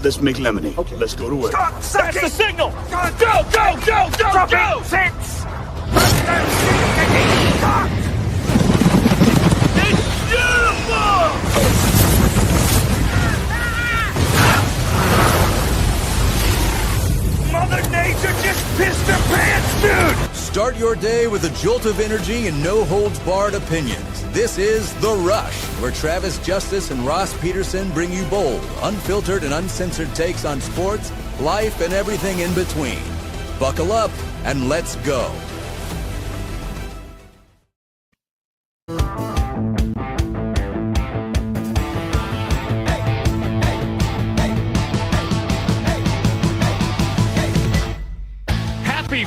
let's make lemonade. Okay. Let's go to work. Stop! That's the signal! Go! Drop Go! it! Six! It's beautiful! Mother Nature just pissed her pants, dude! Start your day with a jolt of energy and no-holds-barred opinions. This is The Rush, where Travis Justice and Ross Peterson bring you bold, unfiltered, and uncensored takes on sports, life, and everything in between. Buckle up and let's go.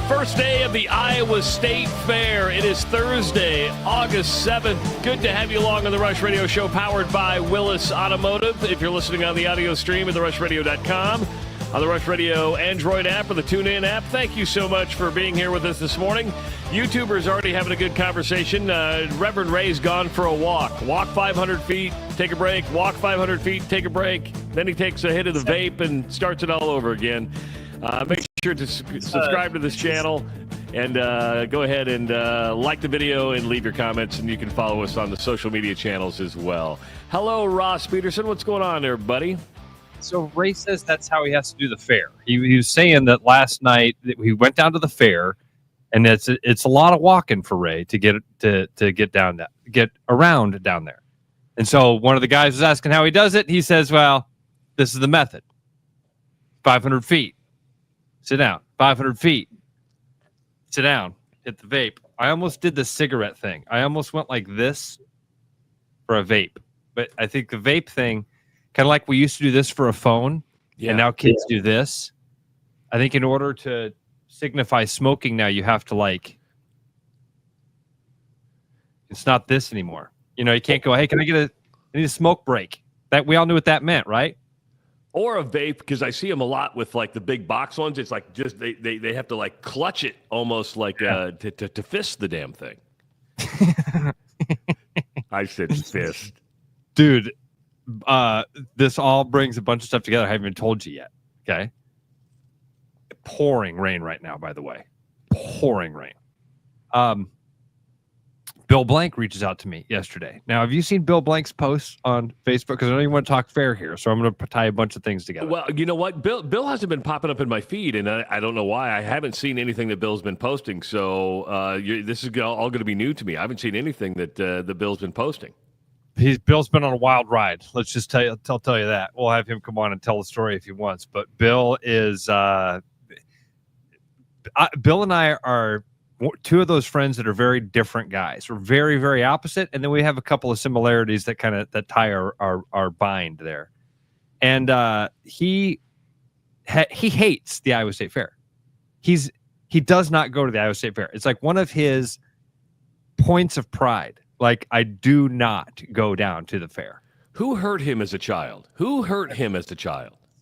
First day of the Iowa State Fair. It is Thursday, August 7th. Good to have you along on the Rush Radio Show, powered by Willis Automotive. If you're listening on the audio stream at therushradio.com, on the Rush Radio Android app or the TuneIn app, thank you so much for being here with us this morning. YouTubers already having a good conversation. Reverend Ray's gone for a walk. Walk 500 feet, take a break. Walk 500 feet, take a break. Then he takes a hit of the vape and starts it all over again. Make sure to subscribe to this channel and go ahead and like the video and leave your comments, and you can follow us on the social media channels as well. Hello, Ross Peterson. What's going on there, buddy? So Ray says that's how he has to do the fair. He was saying that last night that he went down to the fair, and it's a lot of walking for Ray to get around down there. And so one of the guys was asking how he does it. He says, "Well, this is the method: 500 feet." Sit down. 500 feet. Sit down. Hit the vape. I almost did the cigarette thing. I almost went like this for a vape. But I think the vape thing, kind of like we used to do this for a phone, and now kids do this. I think in order to signify smoking now, you have to it's not this anymore. You know, you can't go, hey, I need a smoke break. That we all knew what that meant, right? Or a vape, because I see them a lot with like the big box ones. It's like just they have to like clutch it almost like to fist the damn thing. I said fist. Dude, this all brings a bunch of stuff together I haven't even told you yet. Okay. Pouring rain right now, by the way. Pouring rain. Bill Blank reaches out to me yesterday. Now, have you seen Bill Blank's posts on Facebook? Because I know you want to talk fair here, so I'm going to tie a bunch of things together. Well, you know what? Bill hasn't been popping up in my feed, and I don't know why. I haven't seen anything that Bill's been posting, so this is all going to be new to me. I haven't seen anything that the Bill's been posting. Bill's been on a wild ride. Let's just tell you that. We'll have him come on and tell the story if he wants. But Bill is Bill and I are two of those friends that are very different guys. We're very, very opposite, and then we have a couple of similarities that tie our bind there. And he hates the Iowa State Fair. He does not go to the Iowa State Fair. It's like one of his points of pride. Like, I do not go down to the fair. Who hurt him as a child?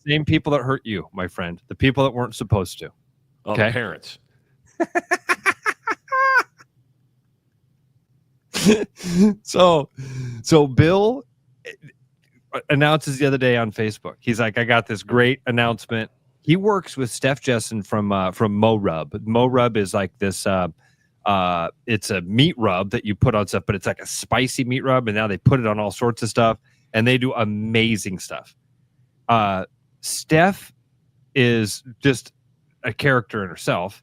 Same people that hurt you, my friend. The people that weren't supposed to. Okay? Parents. So Bill announces the other day on Facebook. He's like, I got this great announcement. He works with Steph Jessen from MoRub. MoRub is like this. It's a meat rub that you put on stuff, but it's like a spicy meat rub, and now they put it on all sorts of stuff, and they do amazing stuff. Steph is just a character in herself.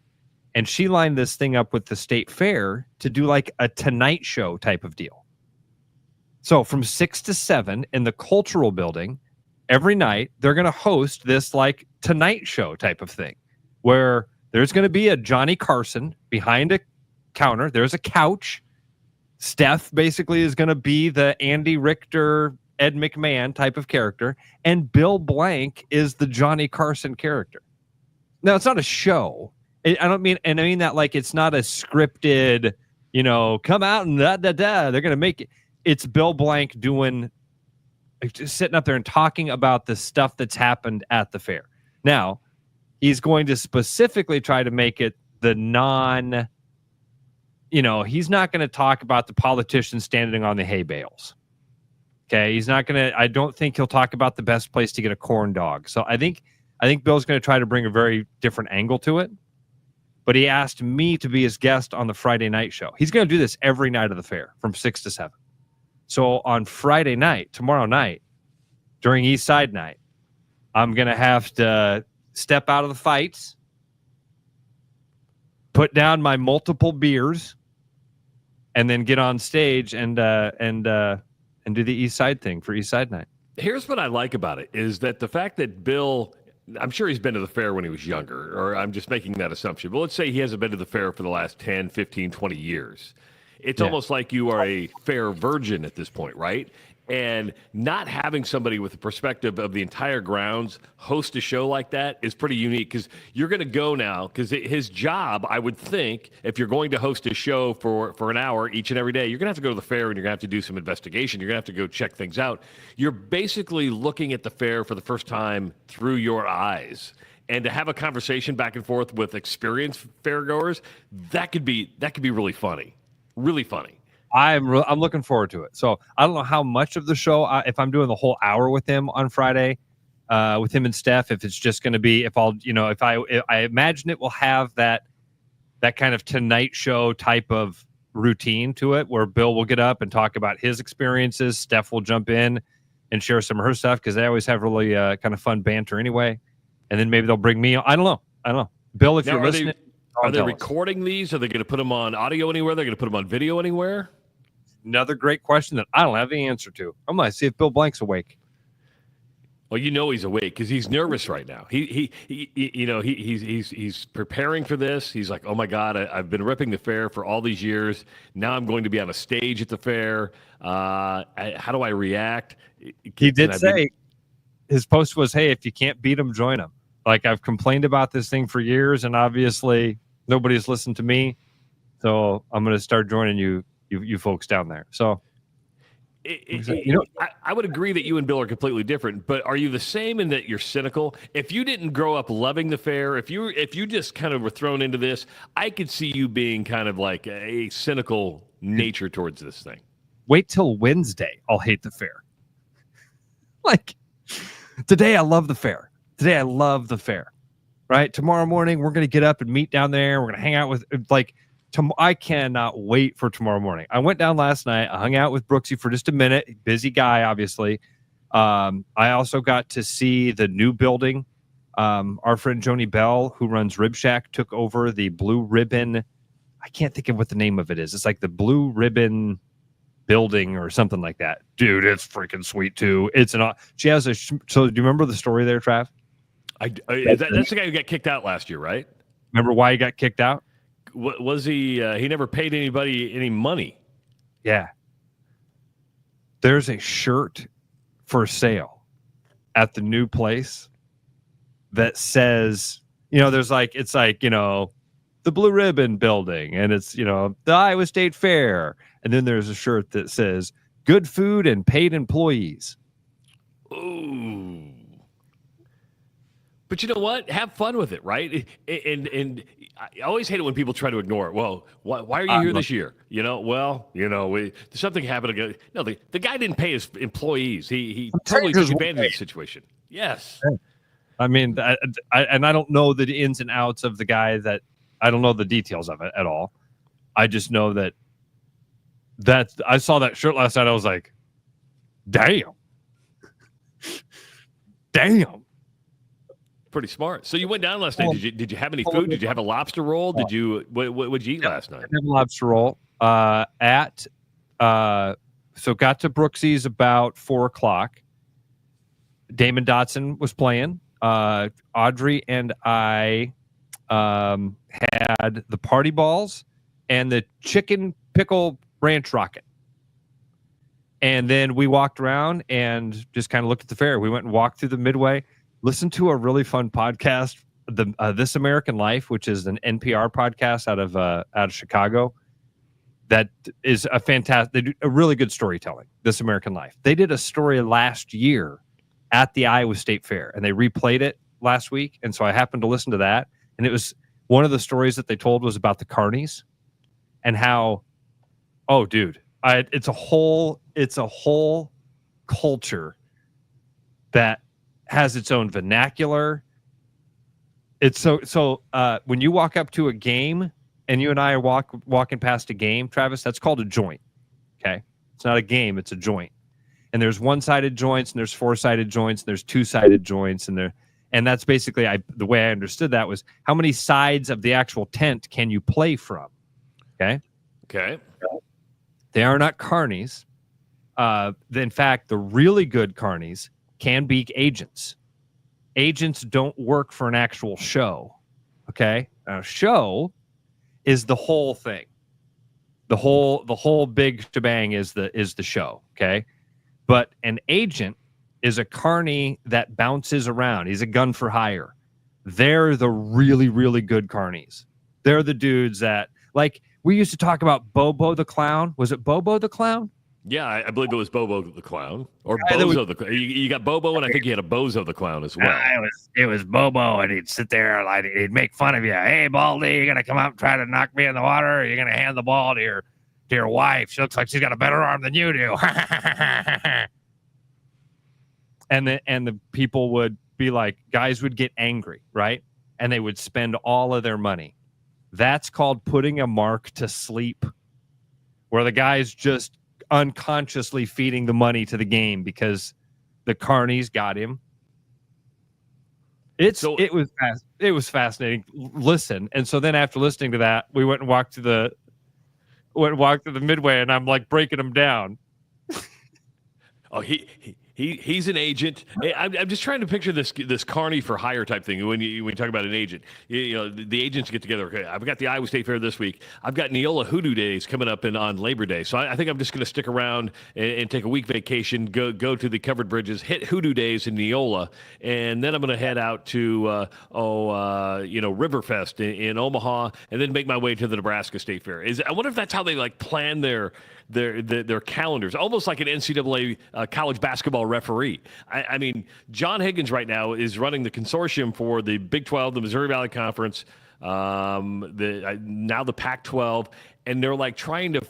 And she lined this thing up with the state fair to do like a Tonight Show type of deal. So from 6 to 7 in the cultural building, every night, they're going to host this like Tonight Show type of thing where there's going to be a Johnny Carson behind a counter. There's a couch. Steph basically is going to be the Andy Richter, Ed McMahon type of character. And Bill Blank is the Johnny Carson character. Now, it's not a show. I mean that like it's not a scripted, come out and They're going to make it. It's Bill Blank just sitting up there and talking about the stuff that's happened at the fair. Now, he's going to specifically try to make it the he's not going to talk about the politicians standing on the hay bales. Okay, he's not gonna. I don't think he'll talk about the best place to get a corn dog. So I think Bill's going to try to bring a very different angle to it. But he asked me to be his guest on the Friday night show. He's going to do this every night of the fair from 6 to 7. So on Friday night, tomorrow night, during East Side night, I'm going to have to step out of the fights, put down my multiple beers, and then get on stage and do the East Side thing for East Side night. Here's what I like about it is that the fact that Bill, I'm sure he's been to the fair when he was younger, or I'm just making that assumption. But let's say he hasn't been to the fair for the last 10, 15, 20 years. It's almost like you are a fair virgin at this point, right? And not having somebody with the perspective of the entire grounds host a show like that is pretty unique, because you're going to go now, because his job, I would think, if you're going to host a show for an hour each and every day, you're going to have to go to the fair and you're going to have to do some investigation. You're going to have to go check things out. You're basically looking at the fair for the first time through your eyes. And to have a conversation back and forth with experienced fairgoers, that could be really funny. Really funny. I'm looking forward to it. So I don't know how much of the show, if I'm doing the whole hour with him on Friday, with him and Steph, if it's just going to be, if I imagine it will have that kind of Tonight Show type of routine to it, where Bill will get up and talk about his experiences. Steph will jump in and share some of her stuff, because they always have really kind of fun banter anyway. And then maybe they'll bring me on. I don't know. Bill, if you're listening. Are they recording these? Are they going to put them on audio anywhere? They're going to put them on video anywhere? Another great question that I don't have the answer to. I'm going to see if Bill Blank's awake. Well, he's awake because he's nervous right now. He's preparing for this. He's like, oh my God, I've been ripping the fair for all these years. Now I'm going to be on a stage at the fair. How do I react? He did say his post was, hey, if you can't beat him, join him. Like, I've complained about this thing for years, and obviously nobody's listened to me. So I'm going to start joining you folks down there. So, I would agree that you and Bill are completely different, but are you the same in that you're cynical? If you didn't grow up loving the fair, if you just kind of were thrown into this, I could see you being kind of like a cynical nature towards this thing. Wait till Wednesday. I'll hate the fair. Like, today I love the fair. Today I love the fair. Right? Tomorrow morning we're going to get up and meet down there. We're going to hang out with, like, I cannot wait for tomorrow morning. I went down last night. I hung out with Brooksy for just a minute. Busy guy, obviously. I also got to see the new building. Our friend Joni Bell, who runs Rib Shack, took over the Blue Ribbon. I can't think of what the name of it is. It's like the Blue Ribbon building or something like that. Dude, it's freaking sweet too. She has a. So do you remember the story there, Trav? That's the guy who got kicked out last year, right? Remember why he got kicked out? Was he? He never paid anybody any money. Yeah. There's a shirt for sale at the new place that says, there's it's the Blue Ribbon building, and it's, the Iowa State Fair. And then there's a shirt that says good food and paid employees. Ooh. But you know what? Have fun with it, right? And I always hate it when people try to ignore it. Well, why are you here this year? Something happened. No, the guy didn't pay his employees. He totally took advantage of the situation. Yes. I mean, I don't know the ins and outs of the guy. That I don't know the details of it at all. I just know that I saw that shirt last night. I was like, damn. Pretty smart. So you went down last night. Did you have any food? Did you have a lobster roll? What did you eat last night? I had a lobster roll. So got to Brooksy's about 4:00. Damon Dotson was playing. Audrey and I had the party balls and the chicken pickle ranch rocket. And then we walked around and just kind of looked at the fair. We went and walked through the Midway. Listened to a really fun podcast, the This American Life, which is an NPR podcast out of Chicago. That is a fantastic. They do a really good storytelling. This American Life. They did a story last year at the Iowa State Fair, and they replayed it last week. And so I happened to listen to that, and it was one of the stories that they told was about the carnies and how, oh, dude, it's a whole culture that has its own vernacular. It's so when you walk up to a game and you and I are walking past a game, Travis, that's called a joint. Okay. It's not a game, it's a joint. And there's one-sided joints and there's four-sided joints and there's two-sided joints and that's basically the way I understood that was how many sides of the actual tent can you play from? Okay. Okay. They are not carnies. In fact, the really good carnies can be agents. Agents don't work for an actual show. Okay. A show is the whole thing. The whole big shebang is the show. Okay. But an agent is a carny that bounces around. He's a gun for hire. They're the really, really good carnies. They're the dudes that, like, we used to talk about Bobo the Clown. Was it Bobo the Clown? Yeah, I believe it was Bobo the Clown. Or Bozo the Clown. You got Bobo, and I think you had a Bozo the Clown as well. It was Bobo, and he'd sit there, like, he'd make fun of you. Hey, Baldy, you going to come out and try to knock me in the water? Or you're going to hand the ball to your wife? She looks like she's got a better arm than you do. And the people would be like, guys would get angry, right? And they would spend all of their money. That's called putting a mark to sleep, where the guy's just unconsciously feeding the money to the game because the carnies got him. It was fascinating. Listen, and so then after listening to that, we went and walked to the Midway, and I'm like breaking them down. Oh, he's an agent. I'm just trying to picture this carny for hire type thing. When you talk about an agent, the agents get together. Okay, I've got the Iowa State Fair this week. I've got Neola Hoodoo Days coming up on Labor Day. So I think I'm just going to stick around and take a week vacation. Go to the covered bridges, hit Hoodoo Days in Neola, and then I'm going to head out to Riverfest in Omaha, and then make my way to the Nebraska State Fair. I wonder if that's how they like plan their calendars, almost like an NCAA college basketball referee. I mean, John Higgins right now is running the consortium for the Big 12, the Missouri Valley Conference, now the Pac-12, and they're like trying to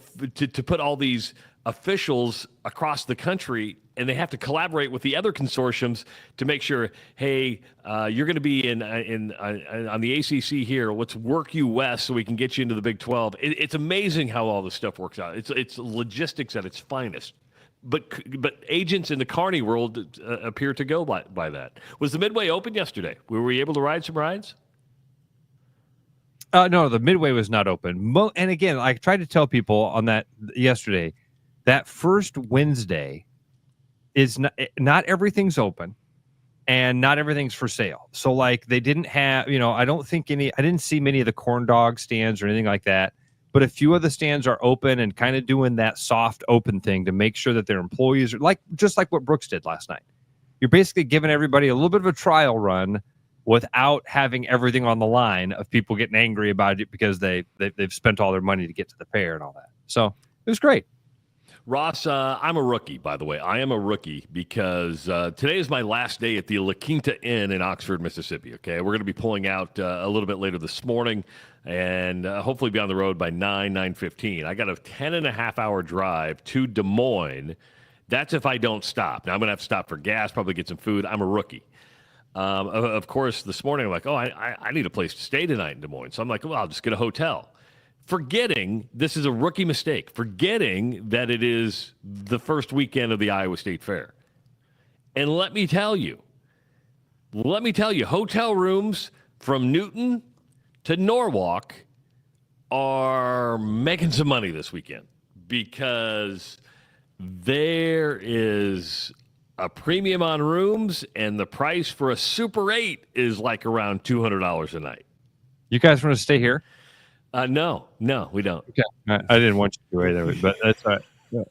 put all these officials across the country, and they have to collaborate with the other consortiums to make sure, hey, you're going to be on the ACC here. Let's work you west so we can get you into the Big 12. It's amazing how all this stuff works out. It's logistics at its finest. But agents in the carny world appear to go by that. Was the Midway open yesterday? Were we able to ride some rides? No, the Midway was not open. And again, I tried to tell people on that yesterday, that first Wednesday is not everything's open and not everything's for sale. So like they didn't have, I didn't see many of the corn dog stands or anything like that, but a few of the stands are open and kind of doing that soft open thing to make sure that their employees are just like what Brooks did last night. You're basically giving everybody a little bit of a trial run without having everything on the line of people getting angry about it because they've spent all their money to get to the fair and all that. So it was great. Ross, I'm a rookie, by the way. I am a rookie because today is my last day at the La Quinta Inn in Oxford, Mississippi. Okay, we're going to be pulling out a little bit later this morning and hopefully be on the road by 9:15. I got a 10.5-hour drive to Des Moines. That's if I don't stop. Now, I'm going to have to stop for gas, probably get some food. I'm a rookie. Of course, this morning, I'm like, I need a place to stay tonight in Des Moines. So I'm like, well, I'll just get a hotel. Forgetting, this is a rookie mistake, forgetting that it is the first weekend of the Iowa State Fair. And let me tell you, hotel rooms from Newton to Norwalk are making some money this weekend because there is a premium on rooms and the price for a Super 8 is like around $200 a night. You guys want to stay here? No, we don't. Okay, I didn't want you to either, but that's all right. Yeah.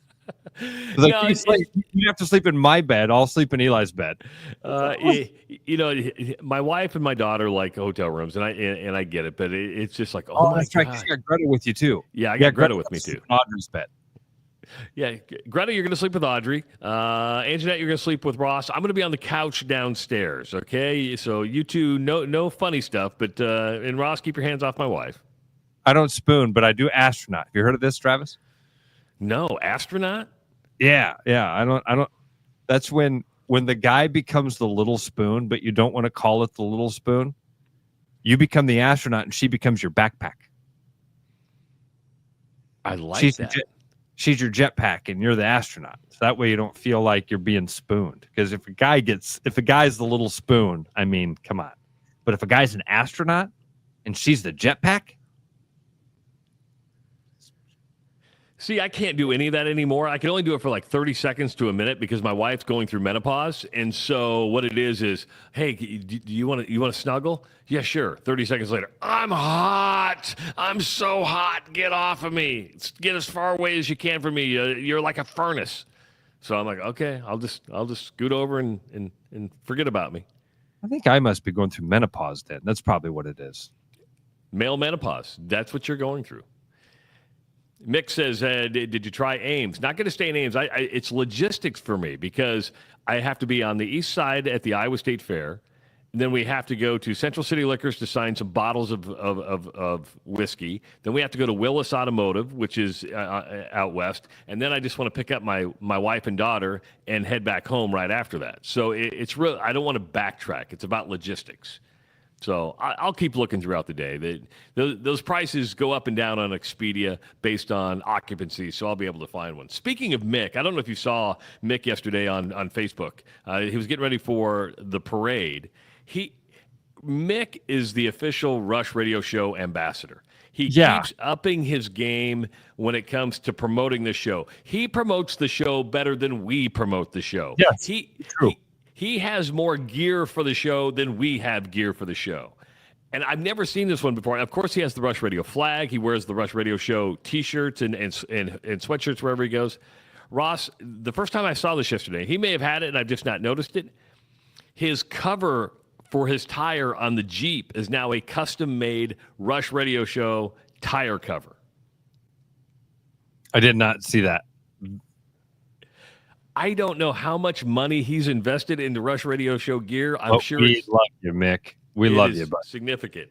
Like, you have to sleep in my bed. I'll sleep in Eli's bed. My wife and my daughter like hotel rooms, and I get it, but it's just like, oh my that's God. Right. You got Greta with you too. Yeah, I got Greta with me too. Audrey's bed. Yeah, Greta, you're going to sleep with Audrey. Anjanette, you're going to sleep with Ross. I'm going to be on the couch downstairs. Okay, so you two, no funny stuff, but and Ross, keep your hands off my wife. I don't spoon, but I do astronaut. Have you heard of this, Travis? No, astronaut? Yeah. I don't. That's when the guy becomes the little spoon, but you don't want to call it the little spoon. You become the astronaut, and she becomes your backpack. I like that. She's your jetpack, and you're the astronaut. So that way, you don't feel like you're being spooned. Because if a guy's the little spoon, I mean, come on. But if a guy's an astronaut, and she's the jetpack. See, I can't do any of that anymore. I can only do it for like 30 seconds to a minute because my wife's going through menopause. And so what it is, hey, do you want to snuggle? Yeah, sure. 30 seconds later, I'm hot. I'm so hot. Get off of me. Get as far away as you can from me. You're like a furnace. So I'm like, okay, I'll just scoot over and forget about me. I think I must be going through menopause then. That's probably what it is. Male menopause. That's what you're going through. Mick says, did you try Ames? Not going to stay in Ames. It's logistics for me because I have to be on the east side at the Iowa State Fair. And then we have to go to Central City Liquors to sign some bottles of whiskey. Then we have to go to Willis Automotive, which is out west. And then I just want to pick up my wife and daughter and head back home right after that. So it's real. I don't want to backtrack. It's about logistics. So I'll keep looking throughout the day. Those prices go up and down on Expedia based on occupancy, so I'll be able to find one. Speaking of Mick, I don't know if you saw Mick yesterday on Facebook. He was getting ready for the parade. Mick is the official Rush Radio Show ambassador. He keeps upping his game when it comes to promoting the show. He promotes the show better than we promote the show. Yes, true. He has more gear for the show than we have gear for the show. And I've never seen this one before. Of course, he has the Rush Radio flag. He wears the Rush Radio Show T-shirts and sweatshirts wherever he goes. Ross, the first time I saw this yesterday, he may have had it and I've just not noticed it. His cover for his tire on the Jeep is now a custom-made Rush Radio Show tire cover. I did not see that. I don't know how much money he's invested into Rush Radio Show gear. I'm sure we love you, Mick. We love you, bud. Significant.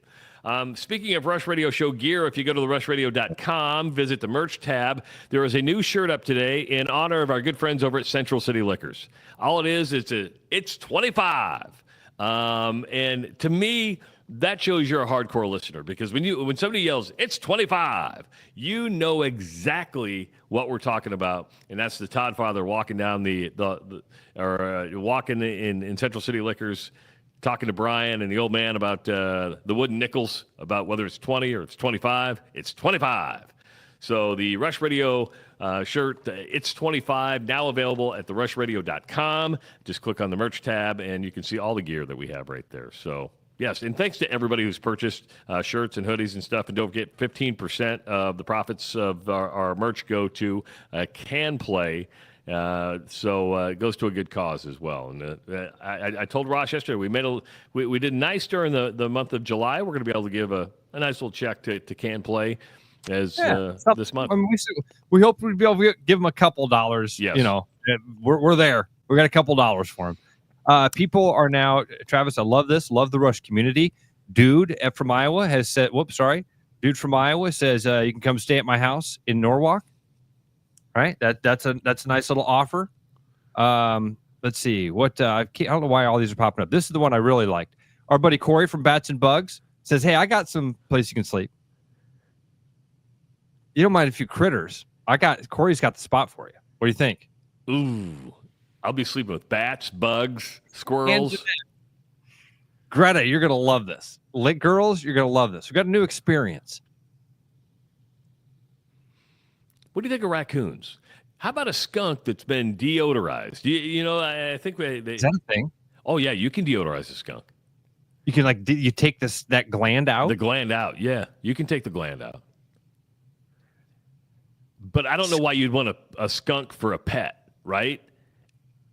Speaking of Rush Radio Show gear, if you go to therushradio.com, visit the merch tab, there is a new shirt up today in honor of our good friends over at Central City Liquors. All it is, it's 25. And to me, that shows you're a hardcore listener because when somebody yells, it's 25, you know exactly what we're talking about. And that's the Todd father walking down walking in Central City Liquors, talking to Brian and the old man about the wooden nickels, about whether it's 20 or it's 25. It's 25. So the Rush Radio shirt, it's 25, now available at therushradio.com. Just click on the merch tab and you can see all the gear that we have right there. So yes, and thanks to everybody who's purchased shirts and hoodies and stuff. And don't forget, 15% of the profits of our merch go to Can Play. So it goes to a good cause as well. And I told Ross yesterday, we did nice during the month of July. We're going to be able to give a nice little check to Can Play as this month. I mean, we hope we'd be able to give them a couple dollars. Yes. You know, we're there. We got a couple dollars for them. People are now, Travis, I love this. Love the Rush community. Dude from Iowa has said, Dude from Iowa says, you can come stay at my house in Norwalk. Right. That's a nice little offer. Let's see I don't know why all these are popping up. This is the one I really liked. Our buddy Corey from Bats and Bugs says, hey, I got some place you can sleep. You don't mind a few critters. Corey's got the spot for you. What do you think? Ooh. I'll be sleeping with bats, bugs, squirrels. Greta, you're going to love this. Lit girls, you're going to love this. We got a new experience. What do you think of raccoons? How about a skunk that's been deodorized? You know, I think is that a thing? Oh yeah, you can deodorize a skunk. You can you take that gland out? The gland out, yeah. You can take the gland out. But I don't know why you'd want a skunk for a pet, right?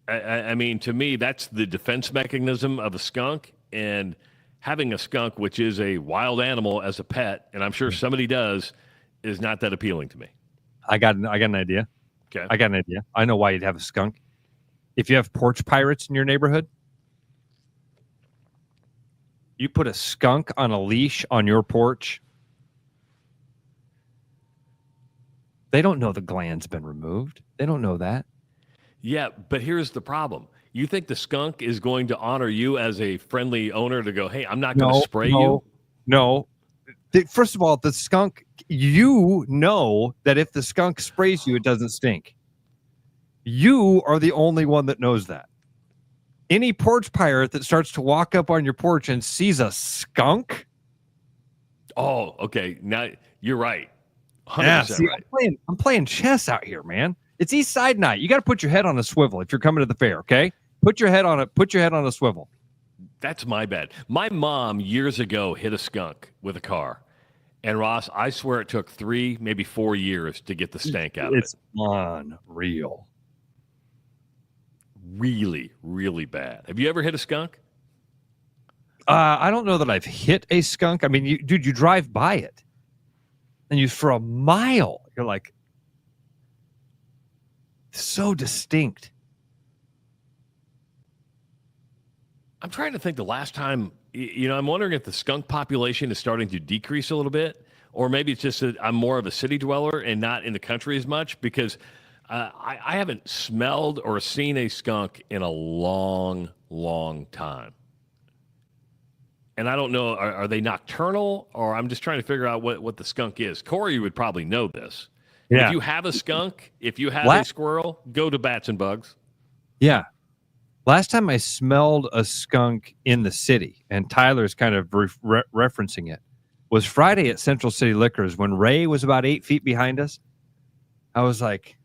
I mean, to me, that's the defense mechanism of a skunk, and having a skunk, which is a wild animal, as a pet, and I'm sure somebody does, is not that appealing to me. I got an idea. Okay. I got an idea. I know why you'd have a skunk. If you have porch pirates in your neighborhood, you put a skunk on a leash on your porch. They don't know the gland's been removed. They don't know that. Yeah, but here's the problem. You think the skunk is going to honor you as a friendly owner to go, hey, I'm not going to spray you? No. First of all, the skunk, you know that if the skunk sprays you, it doesn't stink. You are the only one that knows that. Any porch pirate that starts to walk up on your porch and sees a skunk. Oh, okay. Now you're right. 100% Yeah, see, right. I'm playing chess out here, man. It's East Side night. You got to put your head on a swivel if you're coming to the fair, okay? Put your head on a swivel. That's my bad. My mom years ago hit a skunk with a car. And Ross, I swear it took 3, maybe 4 years to get the stank out of it. It's unreal. Really, really bad. Have you ever hit a skunk? I don't know that I've hit a skunk. I mean, you drive by it, and you for a mile, you're like, so distinct. I'm trying to think the last time, I'm wondering if the skunk population is starting to decrease a little bit, or maybe it's just that I'm more of a city dweller and not in the country as much, because I haven't smelled or seen a skunk in a long, long time. And I don't know, are they nocturnal, or I'm just trying to figure out what the skunk is. Corey would probably know this. Yeah. If you have a skunk, if you have a squirrel, go to Bats and Bugs. Yeah. Last time I smelled a skunk in the city, and Tyler's kind of referencing it, was Friday at Central City Liquors when Ray was about 8 feet behind us. I was like,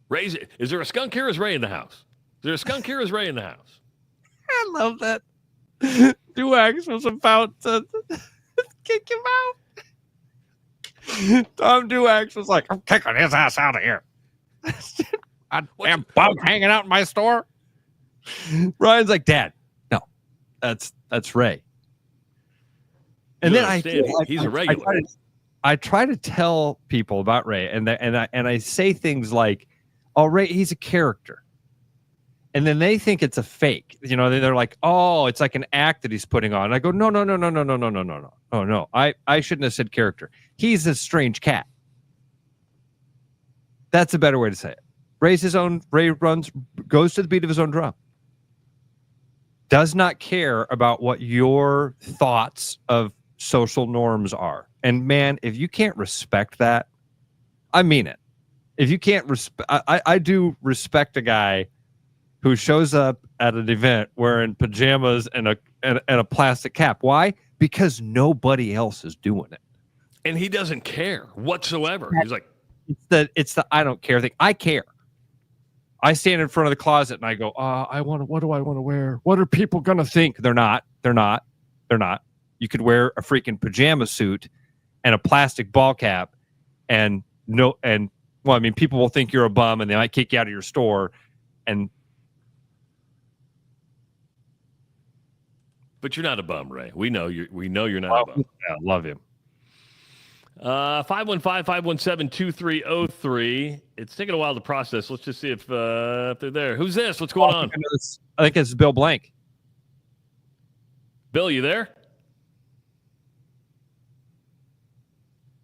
Ray's, is there a skunk here? Or is Ray in the house? Is there a skunk here? Or is Ray in the house? I love that. Duax was about to kick him out. Tom Duax was like, I'm kicking his ass out of here. Damn bug hanging out in my store. Ryan's like, Dad, no, that's Ray. And then he's a regular. I try to tell people about Ray, and I say things like, "Oh, Ray, he's a character," and then they think it's a fake. They're like, "Oh, it's like an act that he's putting on." And I go, "No. Oh no, I shouldn't have said character. He's a strange cat. That's a better way to say it. Ray goes to the beat of his own drum. Does not care about what your thoughts of social norms are. And man, if you can't respect that, I mean it. If you can't I do respect a guy who shows up at an event wearing pajamas and a plastic cap. Why? Because nobody else is doing it. And he doesn't care whatsoever. He's like, it's the I don't care thing. I care. I stand in front of the closet and I go, what do I want to wear? What are people going to think? They're not. You could wear a freaking pajama suit and a plastic ball cap people will think you're a bum and they might kick you out of your store. But you're not a bum, Ray. We know you're not a bum. I love him. 515-517-2303. It's taking a while to process. Let's just see if they're there. Who's this? What's going on? I think it's Bill Blank. Bill, you there?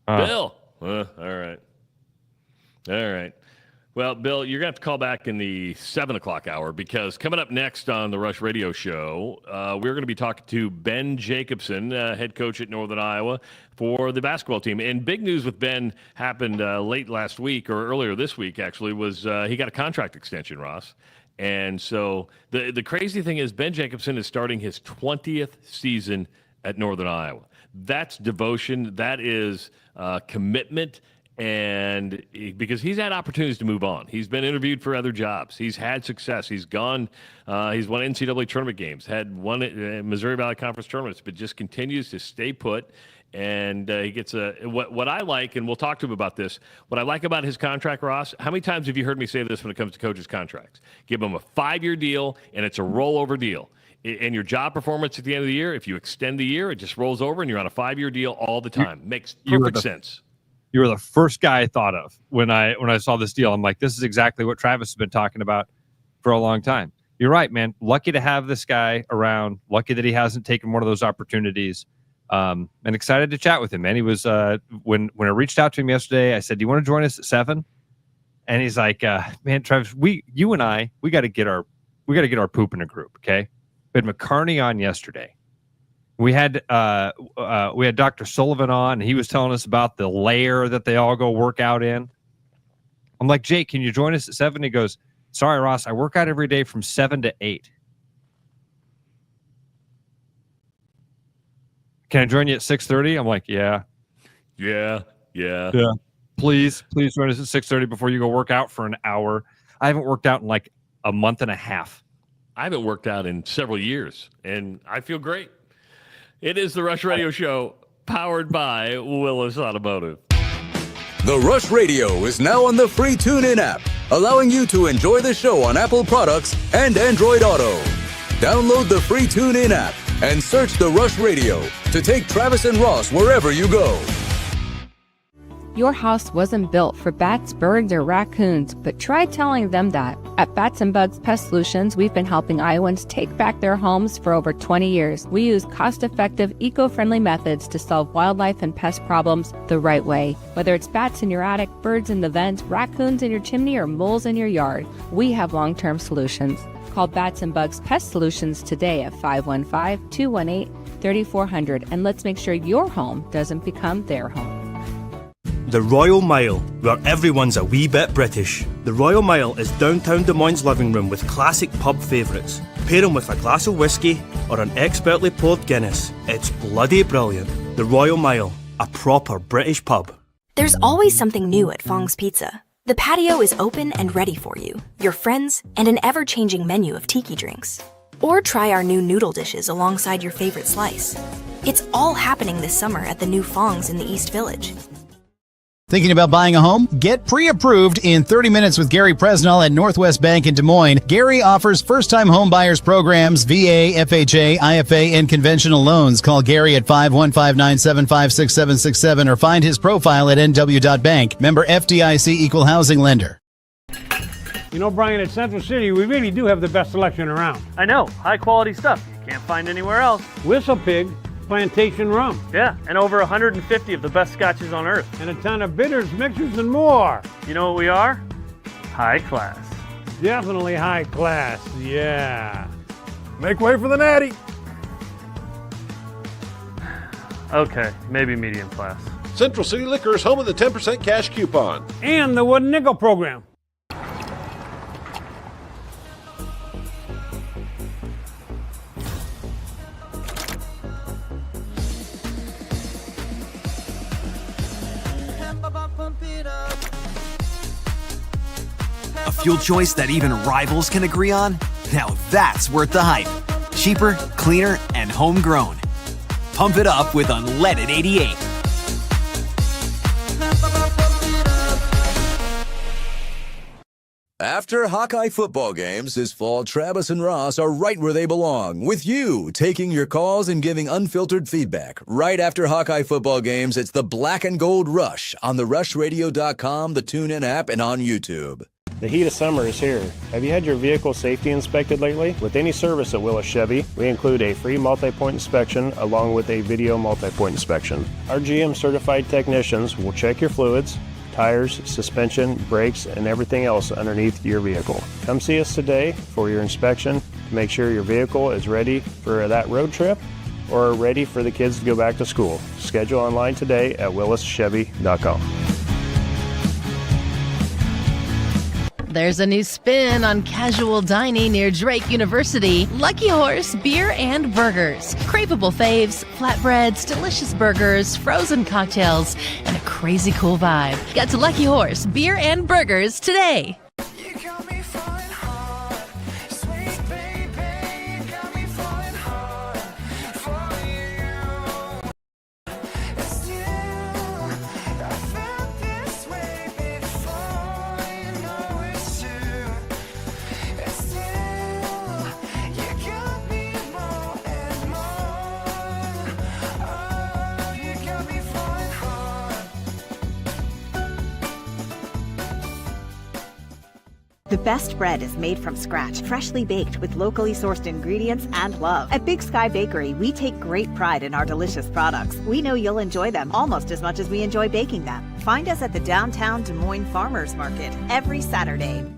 Bill. All right. Well, Bill, you're going to have to call back in the 7 o'clock hour, because coming up next on the Rush Radio Show, we're going to be talking to Ben Jacobson, head coach at Northern Iowa for the basketball team. And big news with Ben happened late last week, or earlier this week, actually, was he got a contract extension, Ross. And so the crazy thing is Ben Jacobson is starting his 20th season at Northern Iowa. That's devotion. That is commitment. And because he's had opportunities to move on. He's been interviewed for other jobs. He's had success. He's gone. He's won NCAA tournament games, had won Missouri Valley Conference tournaments, but just continues to stay put. And he gets what I like, and we'll talk to him about this. What I like about his contract, Ross, how many times have you heard me say this when it comes to coaches' contracts? Give them a 5-year deal, and it's a rollover deal. And your job performance at the end of the year, if you extend the year, it just rolls over, and you're on a 5-year deal all the time. Makes perfect sense. You were the first guy I thought of when I saw this deal. I'm like, this is exactly what Travis has been talking about for a long time. You're right, man. Lucky to have this guy around. Lucky that he hasn't taken one of those opportunities. And excited to chat with him, man. He was when I reached out to him yesterday, I said, "Do you want to join us at 7?" And he's like, "Man, Travis, you and I, we got to get our poop in a group, okay?" We had McCarney on yesterday. We had Dr. Sullivan on, and he was telling us about the lair that they all go work out in. I'm like, "Jake, can you join us at 7?" He goes, "Sorry, Ross, I work out every day from 7 to 8. Can I join you at 6:30?" I'm like, Yeah. Please join us at 6:30 before you go work out for an hour. I haven't worked out in like a month and a half. I haven't worked out in several years, and I feel great. It is the Rush Radio Show, powered by Willis Automotive. The Rush Radio is now on the free TuneIn app, allowing you to enjoy the show on Apple products and Android Auto. Download the free TuneIn app and search The Rush Radio to take Travis and Ross wherever you go. Your house wasn't built for bats, birds, or raccoons, but try telling them that. At Bats and Bugs Pest Solutions, we've been helping Iowans take back their homes for over 20 years. We use cost-effective, eco-friendly methods to solve wildlife and pest problems the right way. Whether it's bats in your attic, birds in the vents, raccoons in your chimney, or moles in your yard, we have long-term solutions. Call Bats and Bugs Pest Solutions today at 515-218-3400, and let's make sure your home doesn't become their home. The Royal Mile, where everyone's a wee bit British. The Royal Mile is downtown Des Moines' living room with classic pub favourites. Pair them with a glass of whiskey or an expertly poured Guinness. It's bloody brilliant. The Royal Mile, a proper British pub. There's always something new at Fong's Pizza. The patio is open and ready for you, your friends, and an ever-changing menu of tiki drinks. Or try our new noodle dishes alongside your favorite slice. It's all happening this summer at the new Fong's in the East Village. Thinking about buying a home? Get pre-approved in 30 minutes with Gary Presnell at Northwest Bank in Des Moines. Gary offers first-time home buyers programs, VA, FHA, IFA, and conventional loans. Call Gary at 515-975-6767 or find his profile at nw.bank. Member FDIC Equal Housing Lender. You know, Brian, at Central City, we really do have the best selection around. I know. High-quality stuff you can't find anywhere else. Whistle Pig Plantation Rum. Yeah, and over 150 of the best scotches on earth. And a ton of bitters, mixers, and more. You know what we are? High class. Definitely high class, yeah. Make way for the natty. Okay, maybe medium class. Central City Liquor is home of the 10% cash coupon. And the Wooden Nickel program. A fuel choice that even rivals can agree on? Now that's worth the hype. Cheaper, cleaner, and homegrown. Pump it up with Unleaded 88. After Hawkeye football games this fall, Travis and Ross are right where they belong, with you taking your calls and giving unfiltered feedback. Right after Hawkeye football games, it's the Black and Gold Rush on the rushradio.com, the TuneIn app, and on YouTube. The heat of summer is here. Have you had your vehicle safety inspected lately? With any service at Willis Chevy, we include a free multi-point inspection along with a video multi-point inspection. Our GM certified technicians will check your fluids, tires, suspension, brakes, and everything else underneath your vehicle. Come see us today for your inspection to make sure your vehicle is ready for that road trip or ready for the kids to go back to school. Schedule online today at willischevy.com. There's a new spin on casual dining near Drake University. Lucky Horse Beer and Burgers. Craveable faves, flatbreads, delicious burgers, frozen cocktails, and a crazy cool vibe. Get to Lucky Horse Beer and Burgers today. The best bread is made from scratch, freshly baked with locally sourced ingredients and love. At Big Sky Bakery, we take great pride in our delicious products. We know you'll enjoy them almost as much as we enjoy baking them. Find us at the downtown Des Moines Farmers Market every Saturday.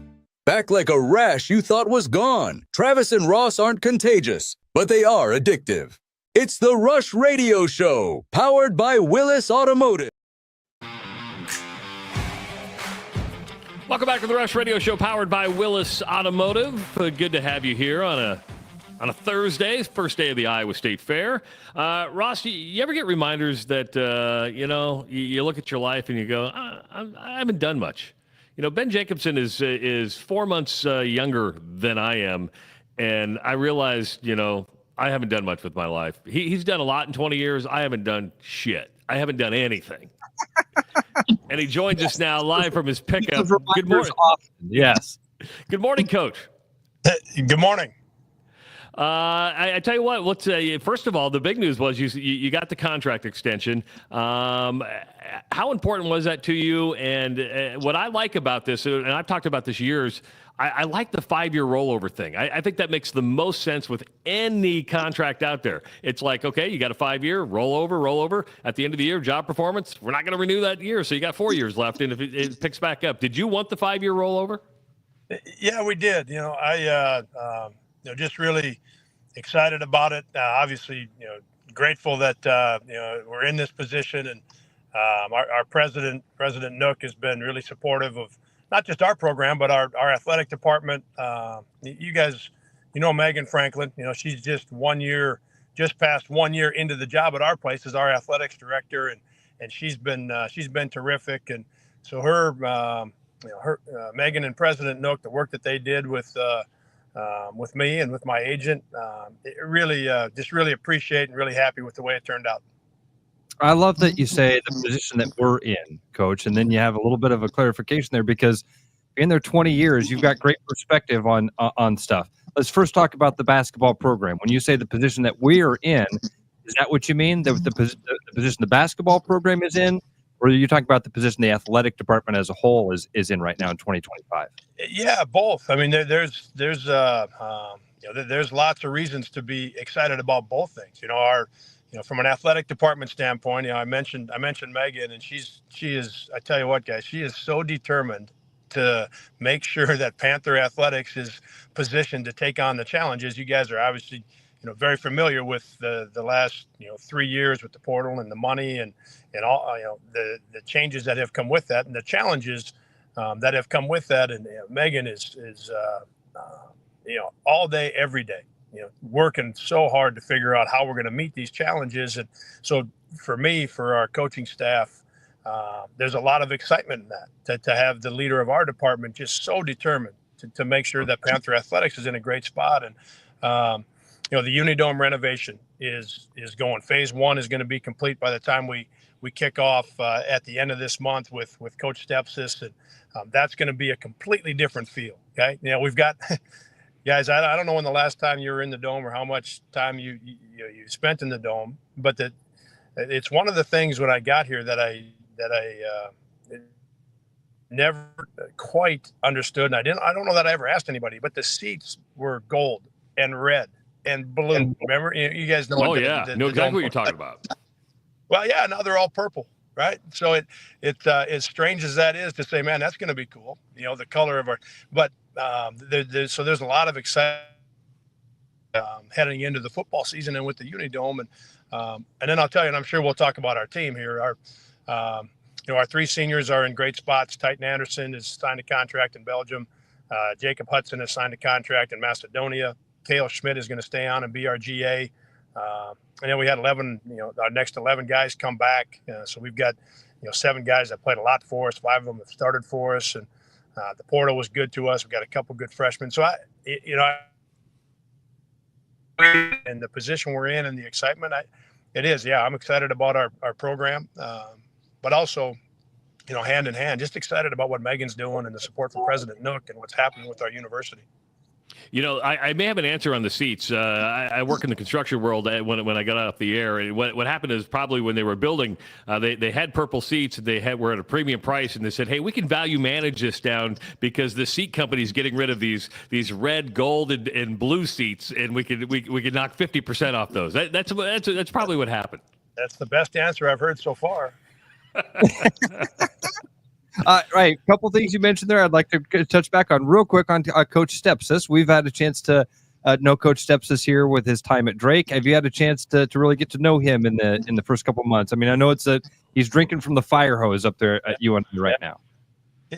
Back like a rash you thought was gone. Travis and Ross aren't contagious, but they are addictive. It's the Rush Radio Show, powered by Willis Automotive. Welcome back to the Rush Radio Show, powered by Willis Automotive. Good to have you here on a Thursday, first day of the Iowa State Fair. Ross, you ever get reminders that, you look at your life and you go, I haven't done much. Ben Jacobson is 4 months younger than I am, and I realized, I haven't done much with my life. He's done a lot in 20 years. I haven't done shit. I haven't done anything. And he joins us now live from his pickup. Good morning. Yes. Good morning, Coach. Good morning. I tell you what. Let's first of all, the big news was you got the contract extension. How important was that to you? And what I like about this, and I've talked about this years, I like the 5-year rollover thing. I think that makes the most sense with any contract out there. It's like, okay, you got a 5-year rollover. At the end of the year, job performance, we're not going to renew that year, so you got 4 years left, and if it picks back up. Did you want the 5-year rollover? Yeah, we did. Just really excited about it. Obviously, grateful that we're in this position, and our President Nook, has been really supportive of not just our program, but our athletic department. You guys, Megan Franklin, she's just past 1 year into the job at our place as our athletics director. And she's been terrific. And so her Megan and President Nook, the work that they did with me and with my agent, really appreciate and really happy with the way it turned out. I love that you say the position that we're in, Coach, and then you have a little bit of a clarification there, because in their 20 years, you've got great perspective on stuff. Let's first talk about the basketball program. When you say the position that we're in, is that what you mean? The position the basketball program is in, or are you talking about the position the athletic department as a whole is in right now in 2025? Yeah, both. I mean, there's lots of reasons to be excited about both things. From an athletic department standpoint, I mentioned Megan, and she is, I tell you what, guys, she is so determined to make sure that Panther Athletics is positioned to take on the challenges. You guys are obviously, very familiar with the last, 3 years with the portal and the money and all, the changes that have come with that and the challenges that have come with that. And Megan is all day, every day, working so hard to figure out how we're going to meet these challenges. And so for our coaching staff, there's a lot of excitement in that, to have the leader of our department just so determined to make sure that Panther Athletics is in a great spot. And, the Unidome renovation is going. Phase 1 is going to be complete by the time we kick off at the end of this month with Coach Stepsis. And that's going to be a completely different feel. Okay. We've got, guys, I don't know when the last time you were in the Dome or how much time you spent in the Dome, but it's one of the things when I got here that I never quite understood. And I don't know that I ever asked anybody, but the seats were gold and red and blue. Remember, you guys know. Oh, yeah. Know exactly what you're talking about. Well, yeah, now they're all purple, right? So it's as strange as that is to say, man, that's going to be cool. The color of our, but there's a lot of excitement heading into the football season and with the Unidome. And then I'll tell you, and I'm sure we'll talk about our team here. Our 3 seniors are in great spots. Titan Anderson has signed a contract in Belgium. Jacob Hudson has signed a contract in Macedonia. Cale Schmidt is going to stay on and be our GA. And then we had 11, our next 11 guys come back. So we've got, 7 guys that played a lot for us. 5 of them have started for us. And the portal was good to us. We've got a couple good freshmen. So and the position we're in and the excitement, I'm excited about our program. But also, hand in hand, just excited about what Megan's doing and the support from President Nook and what's happening with our university. You know, I may have an answer on the seats. I work in the construction world when I got off the air. And what happened is probably when they were building, they had purple seats. Were at a premium price, and they said, hey, we can value manage this down because the seat company's getting rid of these red, gold, and blue seats, and we could knock 50% off those. That's probably what happened. That's the best answer I've heard so far. Right. A couple things you mentioned there I'd like to touch back on real quick on Coach Stepsis. We've had a chance to know Coach Stepsis here with his time at Drake. Have you had a chance to really get to know him in the first couple months? I mean, I know it's he's drinking from the fire hose up there at UNC right now.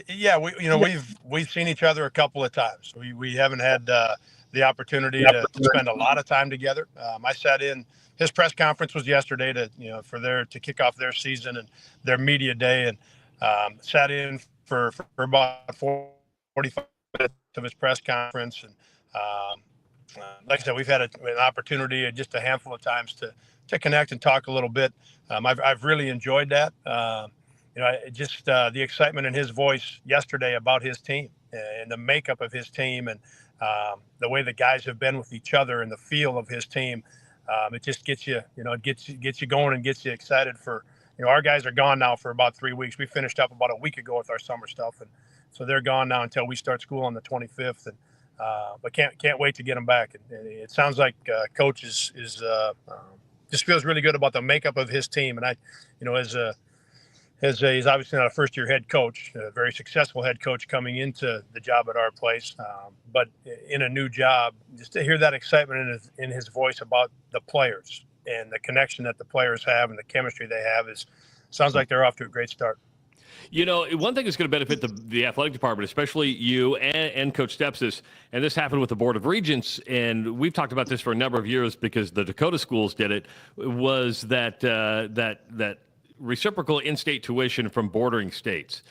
Yeah, we've seen each other a couple of times. We haven't had the opportunity to spend a lot of time together. I sat in. His press conference was yesterday to kick off their season and their media day, and sat in for about 45 minutes of his press conference. And like I said, we've had an opportunity just a handful of times to connect and talk a little bit. I've really enjoyed that. Just the excitement in his voice yesterday about his team and the makeup of his team, and the way the guys have been with each other and the feel of his team. It just gets you, it gets you going and gets you excited for, our guys are gone now for about 3 weeks. We finished up about a week ago with our summer stuff. And so they're gone now until we start school on the 25th. And, but can't wait to get them back. And it sounds like coach is just feels really good about the makeup of his team. And he's obviously not a first-year head coach, a very successful head coach coming into the job at our place, but in a new job, just to hear that excitement in his voice about the players and the connection that the players have and the chemistry they have sounds like they're off to a great start. One thing that's going to benefit the athletic department, especially you and Coach Stepsis, and this happened with the Board of Regents, and we've talked about this for a number of years because the Dakota schools did it, was that reciprocal in-state tuition from bordering states.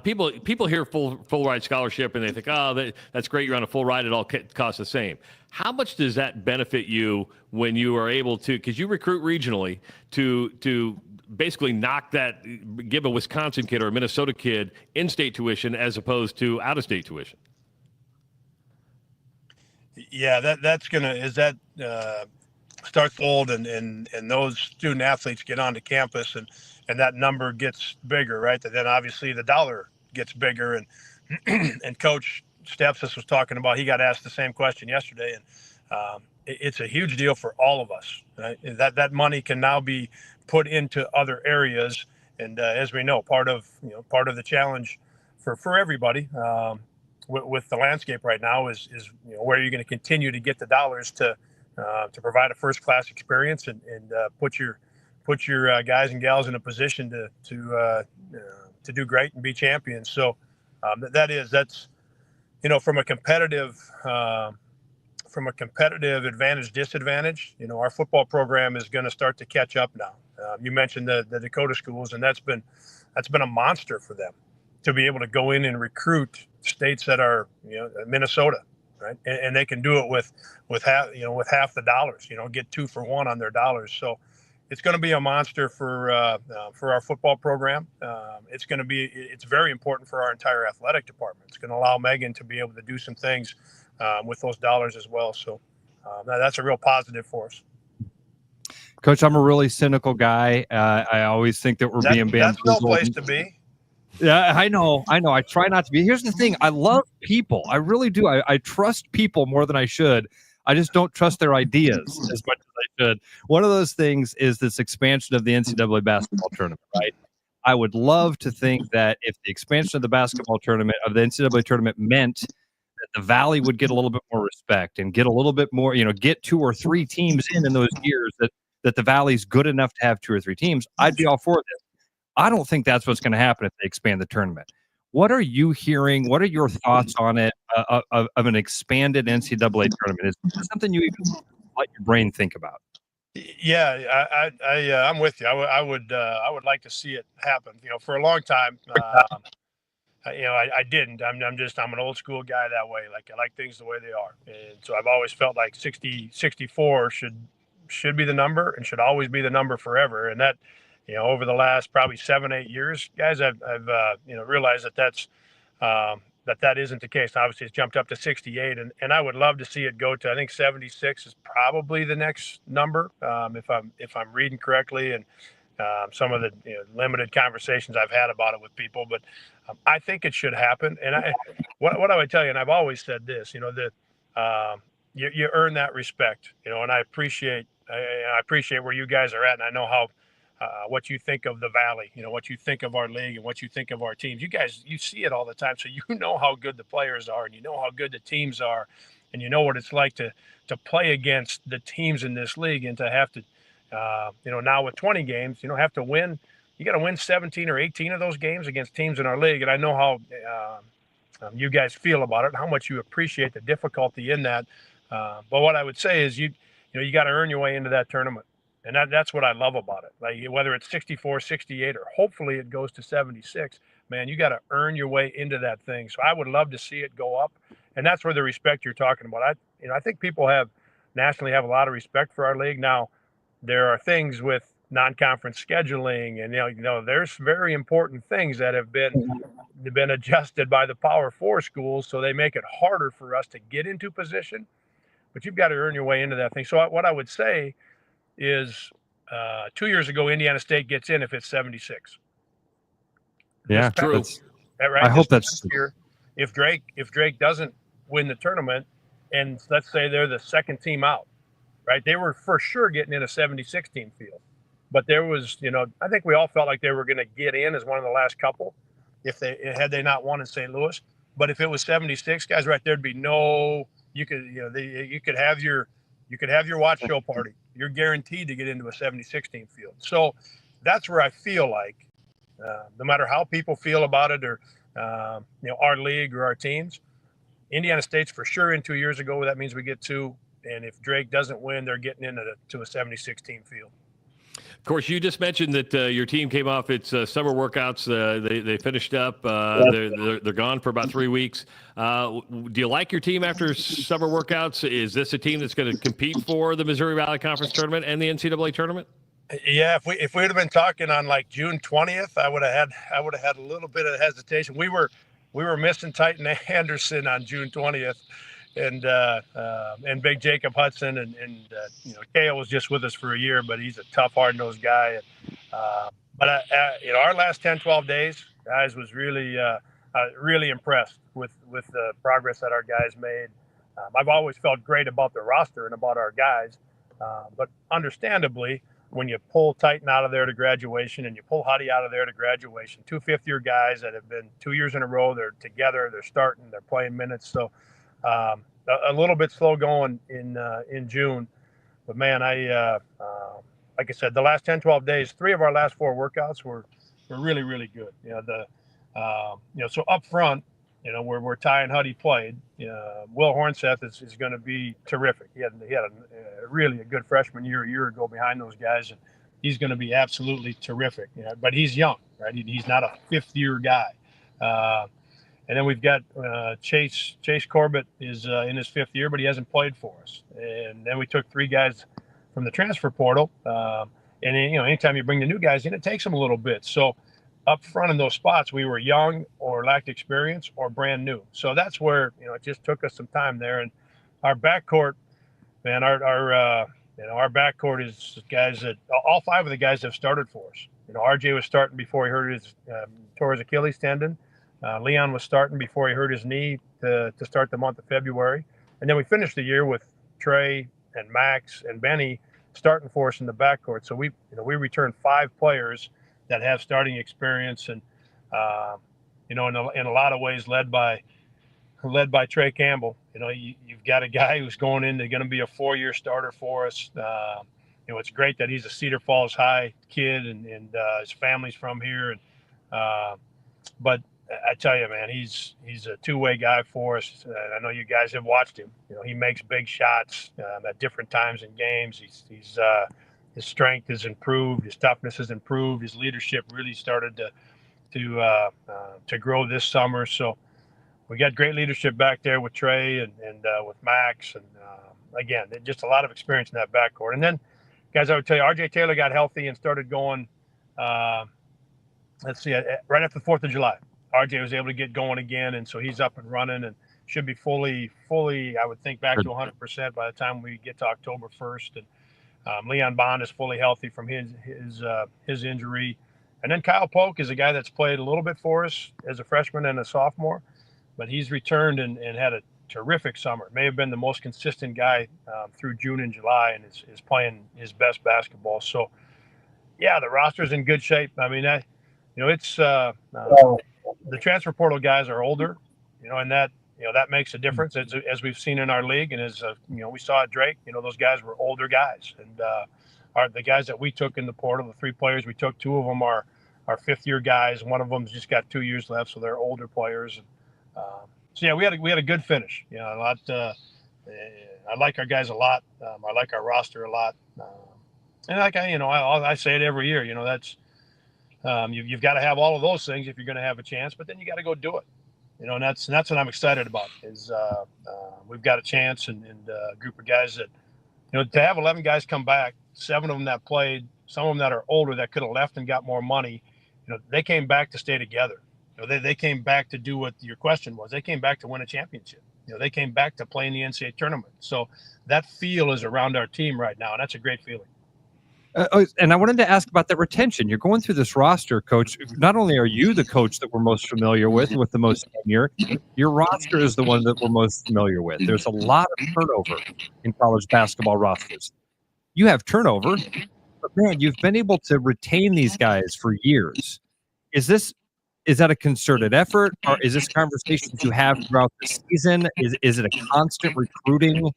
People hear full ride scholarship and they think, that's great, you're on a full ride, it all costs the same. How much does that benefit you when you are able to, because you recruit regionally, to basically give a Wisconsin kid or a Minnesota kid in-state tuition as opposed to out-of-state tuition? Yeah, starts old and those student athletes get onto campus and that number gets bigger, right? Then obviously the dollar gets bigger, and Coach Stepsis was talking about, he got asked the same question yesterday, and it's a huge deal for all of us, right? That money can now be put into other areas, and as we know, part of the challenge for everybody with the landscape right now is where you're going to continue to get the dollars to provide a first-class experience and put your guys and gals in a position to do great and be champions. So that's from a competitive advantage disadvantage. Our football program is going to start to catch up now. You mentioned the Dakota schools, and that's been a monster for them to be able to go in and recruit states that are Minnesota. Right, and they can do it with half the dollars. Get 2 for 1 on their dollars. So it's going to be a monster for our football program. It's very important for our entire athletic department. It's going to allow Megan to be able to do some things with those dollars as well. So that's a real positive for us. Coach, I'm a really cynical guy. I always think that we're being bamboozled. That's no place to be. Yeah, I know. I try not to be. Here's the thing. I love people. I really do. I trust people more than I should. I just don't trust their ideas as much as I should. One of those things is this expansion of the NCAA basketball tournament, right? I would love to think that if the expansion of the basketball tournament, of the NCAA tournament, meant that the Valley would get a little bit more respect and get a little bit more, get 2 or 3 teams in those years, that the Valley's good enough to have 2 or 3 teams, I'd be all for this. I don't think that's what's going to happen if they expand the tournament. What are you hearing? What are your thoughts on it of an expanded NCAA tournament? Is this something you even let your brain think about? Yeah, I'm with you. I would like to see it happen. For a long time, I didn't. I'm an old school guy that way. Like, I like things the way they are, and so I've always felt like 64 should be the number and should always be the number forever. And that, over the last probably 7-8 years, guys, I've realized that's that isn't the case. Obviously, it's jumped up to 68, and I would love to see it go to, I think 76 is probably the next number, if I'm reading correctly, and some of the limited conversations I've had about it with people. But I think it should happen. And what I would tell you, and I've always said this, that you earn that respect, and I appreciate where you guys are at, and I know how. What you think of the Valley, what you think of our league and what you think of our teams. You guys, you see it all the time. So you know how good the players are, and you know how good the teams are, and you know what it's like to play against the teams in this league and to have to, now with 20 games, have to win. You got to win 17 or 18 of those games against teams in our league. And I know how you guys feel about it, how much you appreciate the difficulty in that. But what I would say is you got to earn your way into that tournament. And that's what I love about it. Like whether it's 64, 68, or hopefully it goes to 76, man, you got to earn your way into that thing. So I would love to see it go up. And that's where the respect you're talking about. I think people nationally have a lot of respect for our league. Now, there are things with non-conference scheduling, and there's very important things that have been adjusted by the Power 4 schools, so they make it harder for us to get into position. But you've got to earn your way into that thing. So what I would say is 2 years ago, Indiana State gets in if it's 76. Yeah, true. Right? I hope that's here. If Drake doesn't win the tournament, and let's say they're the second team out, right? They were for sure getting in a 76 team field, but there was, I think we all felt like they were going to get in as one of the last couple if they not won in St. Louis. But if it was 76 guys, right, there'd be no. You could have your watch show party. You're guaranteed to get into a 76 team field. So that's where I feel like, no matter how people feel about it or, our league or our teams, Indiana State's for sure in 2 years ago. That means we get two. And if Drake doesn't win, they're getting into a 76 team field. Of course, you just mentioned that your team came off its summer workouts. They finished up. They're gone for about 3 weeks. Do you like your team after summer workouts? Is this a team that's going to compete for the Missouri Valley Conference tournament and the NCAA tournament? Yeah, if we would have been talking on like June 20th, I would have had a little bit of hesitation. We were missing Titan Anderson on June 20th. And big Jacob Hudson and Kale was just with us for a year, but he's a tough, hard-nosed guy. But our last 10, 12 days, guys, was really impressed with the progress that our guys made. I've always felt great about the roster and about our guys, but understandably, when you pull Titan out of there to graduation and you pull Huddy out of there to graduation, two fifth-year guys that have been 2 years in a row, they're together, they're starting, they're playing minutes, so. A little bit slow going in June, but man, like I said, the last 10, 12 days, 3 of our last 4 workouts were really, really good. So up front, where Ty and Huddy played, Will Hornseth is going to be terrific. He had a good freshman year a year ago behind those guys, and he's going to be absolutely terrific. But he's young, right? He's not a 5th-year guy. And then we've got Chase Corbett is in his 5th year, but he hasn't played for us. And then we took 3 guys from the transfer portal. And anytime you bring the new guys in, it takes them a little bit. So up front in those spots, we were young or lacked experience or brand new. So that's where it just took us some time there. And our backcourt, man, our backcourt is guys that all 5 of the guys have started for us. RJ was starting before he hurt tore his Achilles tendon. Leon was starting before he hurt his knee to start the month of February. And then we finished the year with Trey and Max and Benny starting for us in the backcourt. So we returned 5 players that have starting experience and, in a lot of ways led by Trey Campbell. You've got a guy who's going in, they're going to be a 4-year starter for us. It's great that he's a Cedar Falls High kid and his family's from here. But I tell you, man, he's a two-way guy for us. I know you guys have watched him. He makes big shots at different times in games. His strength has improved, his toughness has improved, his leadership really started to grow this summer. So we got great leadership back there with Trey and with Max, and again, just a lot of experience in that backcourt. And then, guys, I would tell you, RJ Taylor got healthy and started going. Right after the 4th of July. RJ was able to get going again, and so he's up and running and should be fully, I would think, back to 100% by the time we get to October 1st. And Leon Bond is fully healthy from his injury. And then Kyle Polk is a guy that's played a little bit for us as a freshman and a sophomore, but he's returned and had a terrific summer. May have been the most consistent guy through June and July, and is playing his best basketball. So, yeah, the roster's in good shape. I mean, it's the transfer portal guys are older, and that makes a difference as we've seen in our league, and as we saw at Drake. Those guys were older guys, and the guys that we took in the portal, the 3 players we took, 2 of them are 5th-year guys. One of them's just got 2 years left, so they're older players. So yeah, we had a good finish. A lot. I like our guys a lot. I like our roster a lot. And like I say it every year. That's you've got to have all of those things if you're going to have a chance. But then you got to go do it. And that's what I'm excited about. Is we've got a chance and a group of guys that to have 11 guys come back, 7 of them that played, some of them that are older that could have left and got more money. They came back to stay together. They came back to do what your question was. They came back to win a championship. They came back to play in the NCAA tournament. So that feel is around our team right now, and that's a great feeling. And I wanted to ask about that retention. You're going through this roster, Coach. Not only are you the coach that we're most familiar with the most tenure, your roster is the one that we're most familiar with. There's a lot of turnover in college basketball rosters. You have turnover, but man, you've been able to retain these guys for years. Is that a concerted effort, or is this conversations you have throughout the season? Is it a constant recruiting?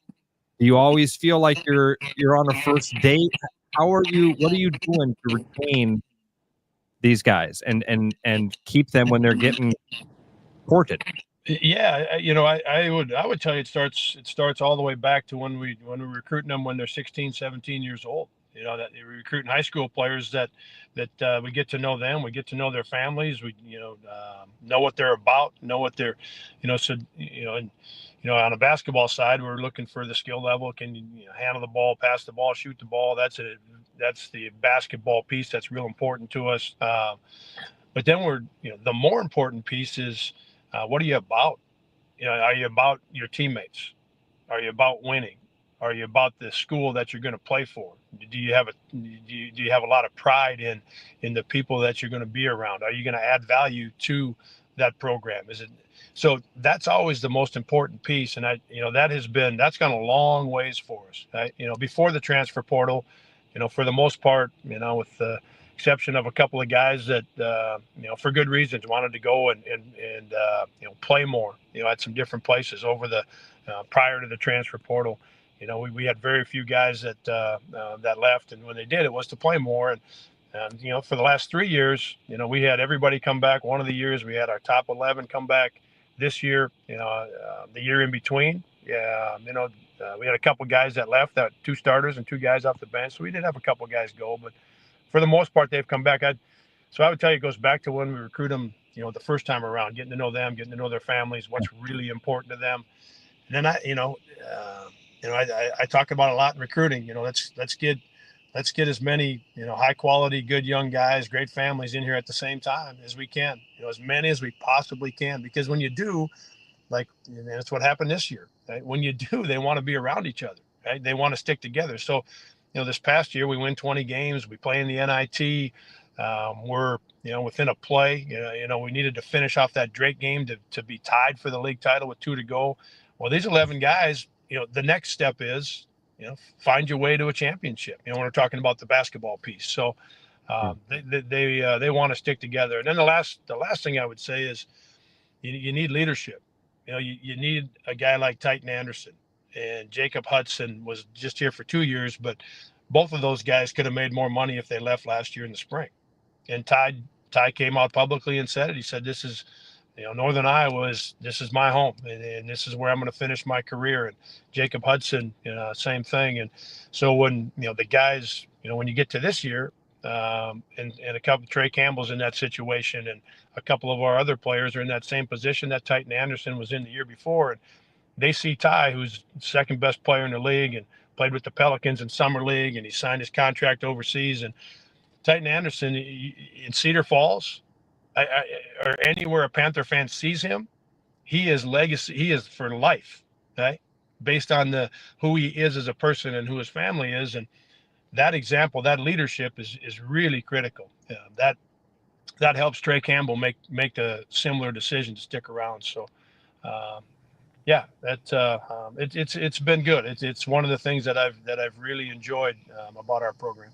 Do you always feel like you're on a first date? What are you doing to retain these guys and keep them when they're getting courted? Yeah, I would tell you it starts all the way back to when we're recruiting them when they're 16, 17 years old. That we're recruiting high school players that we get to know them, we get to know their families, we know what they're about, know what they're on a basketball side, we're looking for the skill level. Can you handle the ball, pass the ball, shoot the ball? That's the basketball piece that's real important to us. But then the more important piece is what are you about? Are you about your teammates? Are you about winning? Are you about the school that you're going to play for? Do you have a lot of pride in the people that you're going to be around? Are you going to add value to that program? So that's always the most important piece. And that's gone a long ways for us. Before the transfer portal, for the most part, with the exception of a couple of guys that, for good reasons wanted to go and play more, at some different places over the prior to the transfer portal. We had very few guys that left, and when they did, it was to play more. And for the last 3 years, we had everybody come back. One of the years we had our top 11 come back. This year, the year in between, we had a couple guys that left, 2 starters and 2 guys off the bench. So we did have a couple guys go, but for the most part, they've come back. So I would tell you, it goes back to when we recruit them, the first time around, getting to know them, getting to know their families, what's really important to them. And then I talk about a lot in recruiting. Let's get as many high quality, good young guys, great families in here at the same time as we can. As many as we possibly can, because when you do, and that's what happened this year. Right? When you do, they want to be around each other. Right? They want to stick together. So, this past year we win 20 games. We play in the NIT. We're within a play. We needed to finish off that Drake game to be tied for the league title with 2 to go. Well, these 11 guys. The next step is, find your way to a championship. When we're talking about the basketball piece. So they want to stick together. And then the last thing I would say is you need leadership. You need a guy like Titan Anderson, and Jacob Hudson was just here for 2 years, but both of those guys could have made more money if they left last year in the spring. And Ty came out publicly and said it. He said, this is, Northern Iowa this is my home, and this is where I'm going to finish my career. And Jacob Hudson, same thing. And so when, the guys, when you get to this year, and a couple, Trey Campbell's in that situation, and a couple of our other players are in that same position that Titan Anderson was in the year before. And they see Ty, who's second best player in the league and played with the Pelicans in summer league, and he signed his contract overseas. And Titan Anderson in Cedar Falls, or anywhere a Panther fan sees him, he is legacy. He is for life, right? Based on who he is as a person and who his family is, and that example, that leadership is really critical. That helps Trey Campbell make a similar decision to stick around. So, it's been good. It's one of the things that I've really enjoyed about our program.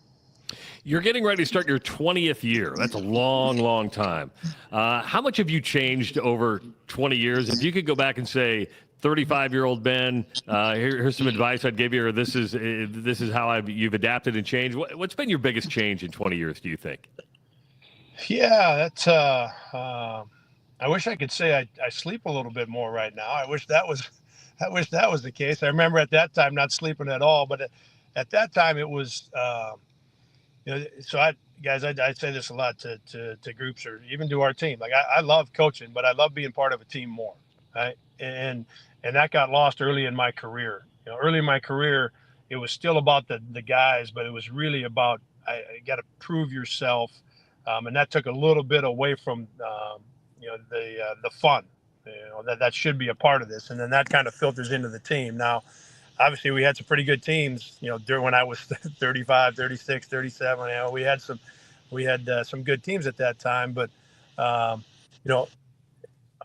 You're getting ready to start your 20th year. That's a long, long time. How much have you changed over 20 years? If you could go back and say, 35-year-old Ben, here's some advice I'd give you, or this is how you've adapted and changed. What's been your biggest change in 20 years, do you think? Yeah, that's. I wish I could say I sleep a little bit more right now. I wish that was the case. I remember at that time not sleeping at all, but at that time it was. So I say this a lot to groups or even to our team. Like I love coaching, but I love being part of a team more, right? And that got lost early in my career. Early in my career, it was still about the guys, but it was really about I got to prove yourself, and that took a little bit away from the fun. That should be a part of this, and then that kind of filters into the team. Now, obviously, we had some pretty good teams. During when I was 35, 36, 37. We had some good teams at that time, but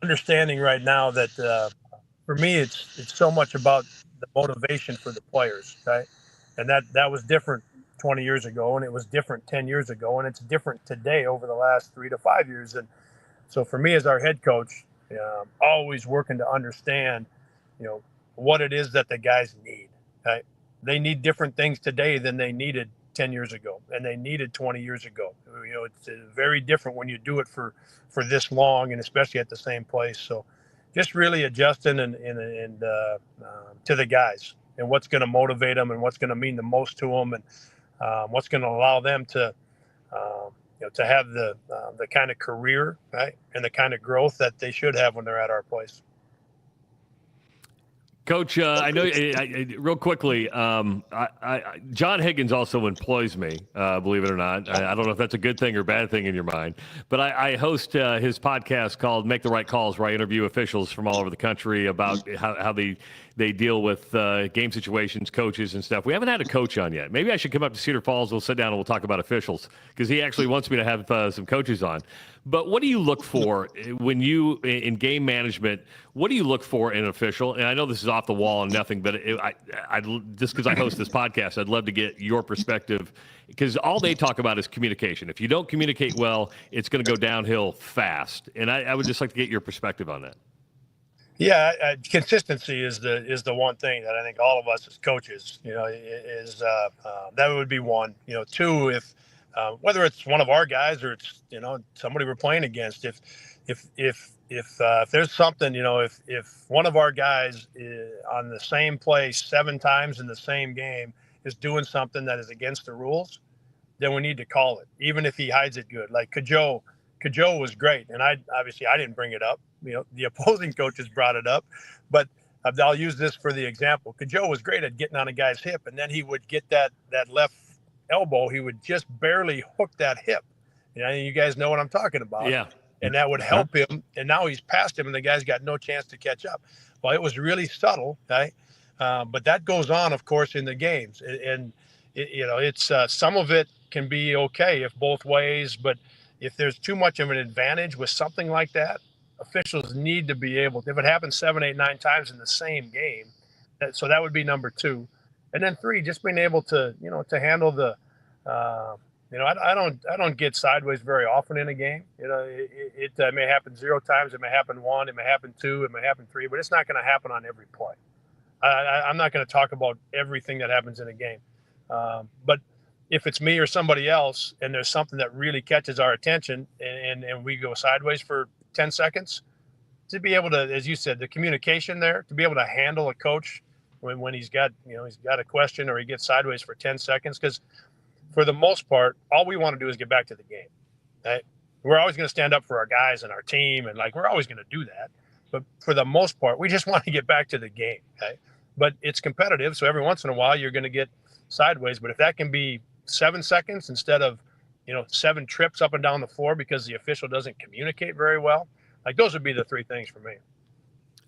understanding right now that for me it's so much about the motivation for the players, right? And that was different 20 years ago, and it was different 10 years ago, and it's different today over the last 3 to 5 years. And so for me as our head coach, always working to understand what it is that the guys need, right? They need different things today than they needed 10 years ago, and they needed 20 years ago. It's very different when you do it for this long, and especially at the same place. So just really adjusting and to the guys and what's going to motivate them and what's going to mean the most to them, and what's going to allow them to have the kind of career, right, and the kind of growth that they should have when they're at our place. Coach, I know, real quickly, John Higgins also employs me, believe it or not. I don't know if that's a good thing or bad thing in your mind, but I host his podcast called Make the Right Calls, where I interview officials from all over the country about how they deal with game situations, coaches, and stuff. We haven't had a coach on yet. Maybe I should come up to Cedar Falls. We'll sit down and we'll talk about officials, because he actually wants me to have some coaches on. But what do you look for when you, in game management, what do you look for in an official? And I know this is off the wall and nothing, but just because I host this podcast, I'd love to get your perspective, because all they talk about is communication. If you don't communicate well, it's going to go downhill fast. And I would just like to get your perspective on that. Yeah, consistency is the one thing that I think all of us as coaches, that would be one. Two, if whether it's one of our guys or it's somebody we're playing against, if there's something, if one of our guys on the same play 7 times in the same game is doing something that is against the rules, then we need to call it, even if he hides it good. Like Cajo was great, and I didn't bring it up. The opposing coaches brought it up, but I'll use this for the example. Cajo was great at getting on a guy's hip, and then he would get that left elbow. He would just barely hook that hip. You guys know what I'm talking about. Yeah. And that would help him. And now he's past him, and the guy's got no chance to catch up. Well, it was really subtle, right? But that goes on, of course, in the games. And it's some of it can be okay if both ways, but if there's too much of an advantage with something like that, officials need to be able to, if it happens 7, 8, 9 times in the same game, so that would be number 2. And then 3, just being able to, to handle the, I don't get sideways very often in a game. It may happen 0 times, it may happen 1, it may happen 2, it may happen 3, but it's not going to happen on every play. I'm not going to talk about everything that happens in a game, but if it's me or somebody else and there's something that really catches our attention and we go sideways for 10 seconds, to be able to, as you said, the communication there, to be able to handle a coach when he's got a question or he gets sideways for 10 seconds. Because for the most part, all we want to do is get back to the game. Right? We're always going to stand up for our guys and our team, and we're always going to do that. But for the most part, we just want to get back to the game. Okay? But it's competitive, so every once in a while you're going to get sideways. But if that can be 7 seconds instead of 7 trips up and down the floor because the official doesn't communicate very well. Like, those would be the 3 things for me.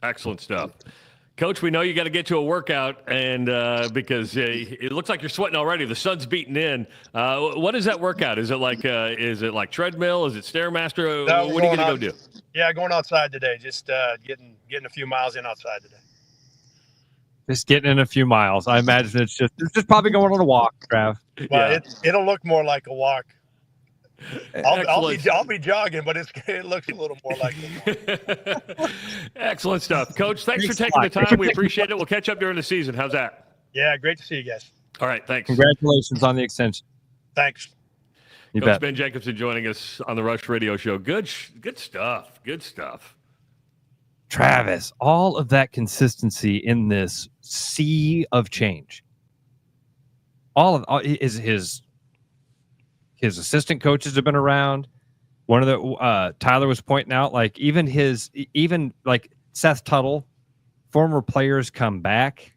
Excellent stuff. Coach, we know you got to get to a workout, and because it looks like you're sweating already. The sun's beating in. What is that workout? Is it like treadmill? Is it Stairmaster? What are you going to go do? Yeah, going outside today. Just getting a few miles in outside today. Just getting in a few miles. I imagine it's just probably going on a walk, Trav. Well, it'll look more like a walk. I'll be jogging, but it looks a little more like a walk. Excellent stuff, Coach. Thanks for taking the time. We appreciate it. We'll catch up during the season. How's that? Yeah, great to see you guys. All right, thanks. Congratulations on the extension. Thanks. Coach bet. Ben Jacobson joining us on the Rush Radio Show. Good stuff. Good stuff. Travis, all of that consistency in this sea of change. His assistant coaches have been around. One of the Tyler was pointing out, like even Seth Tuttle, former players come back.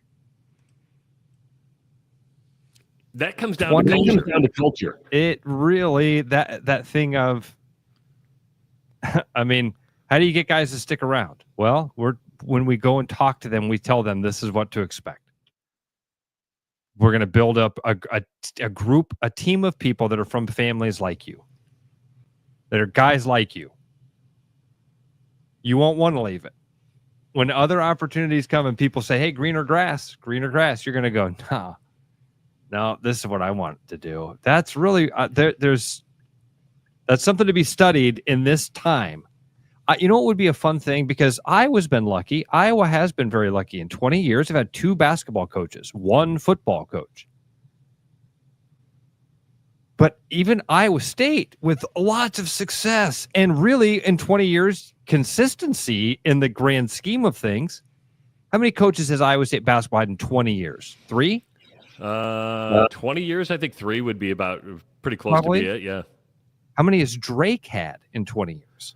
That comes down to culture. It really that thing of, I mean, how do you get guys to stick around? Well, when we go and talk to them, we tell them this is what to expect. We're going to build up a group, a team of people that are from families like you, that are guys like you. You won't want to leave it. When other opportunities come and people say, hey, greener grass, you're going to go, no, this is what I want to do. That's really, that's something to be studied in this time. You know what would be a fun thing? Because Iowa's been lucky. Iowa has been very lucky. In 20 years, they've had 2 basketball coaches, 1 football coach. But even Iowa State, with lots of success and really in 20 years, consistency in the grand scheme of things. How many coaches has Iowa State basketball had in 20 years? 3? 20 years, I think 3 would be about pretty close Probably. to be it, yeah. How many has Drake had in 20 years?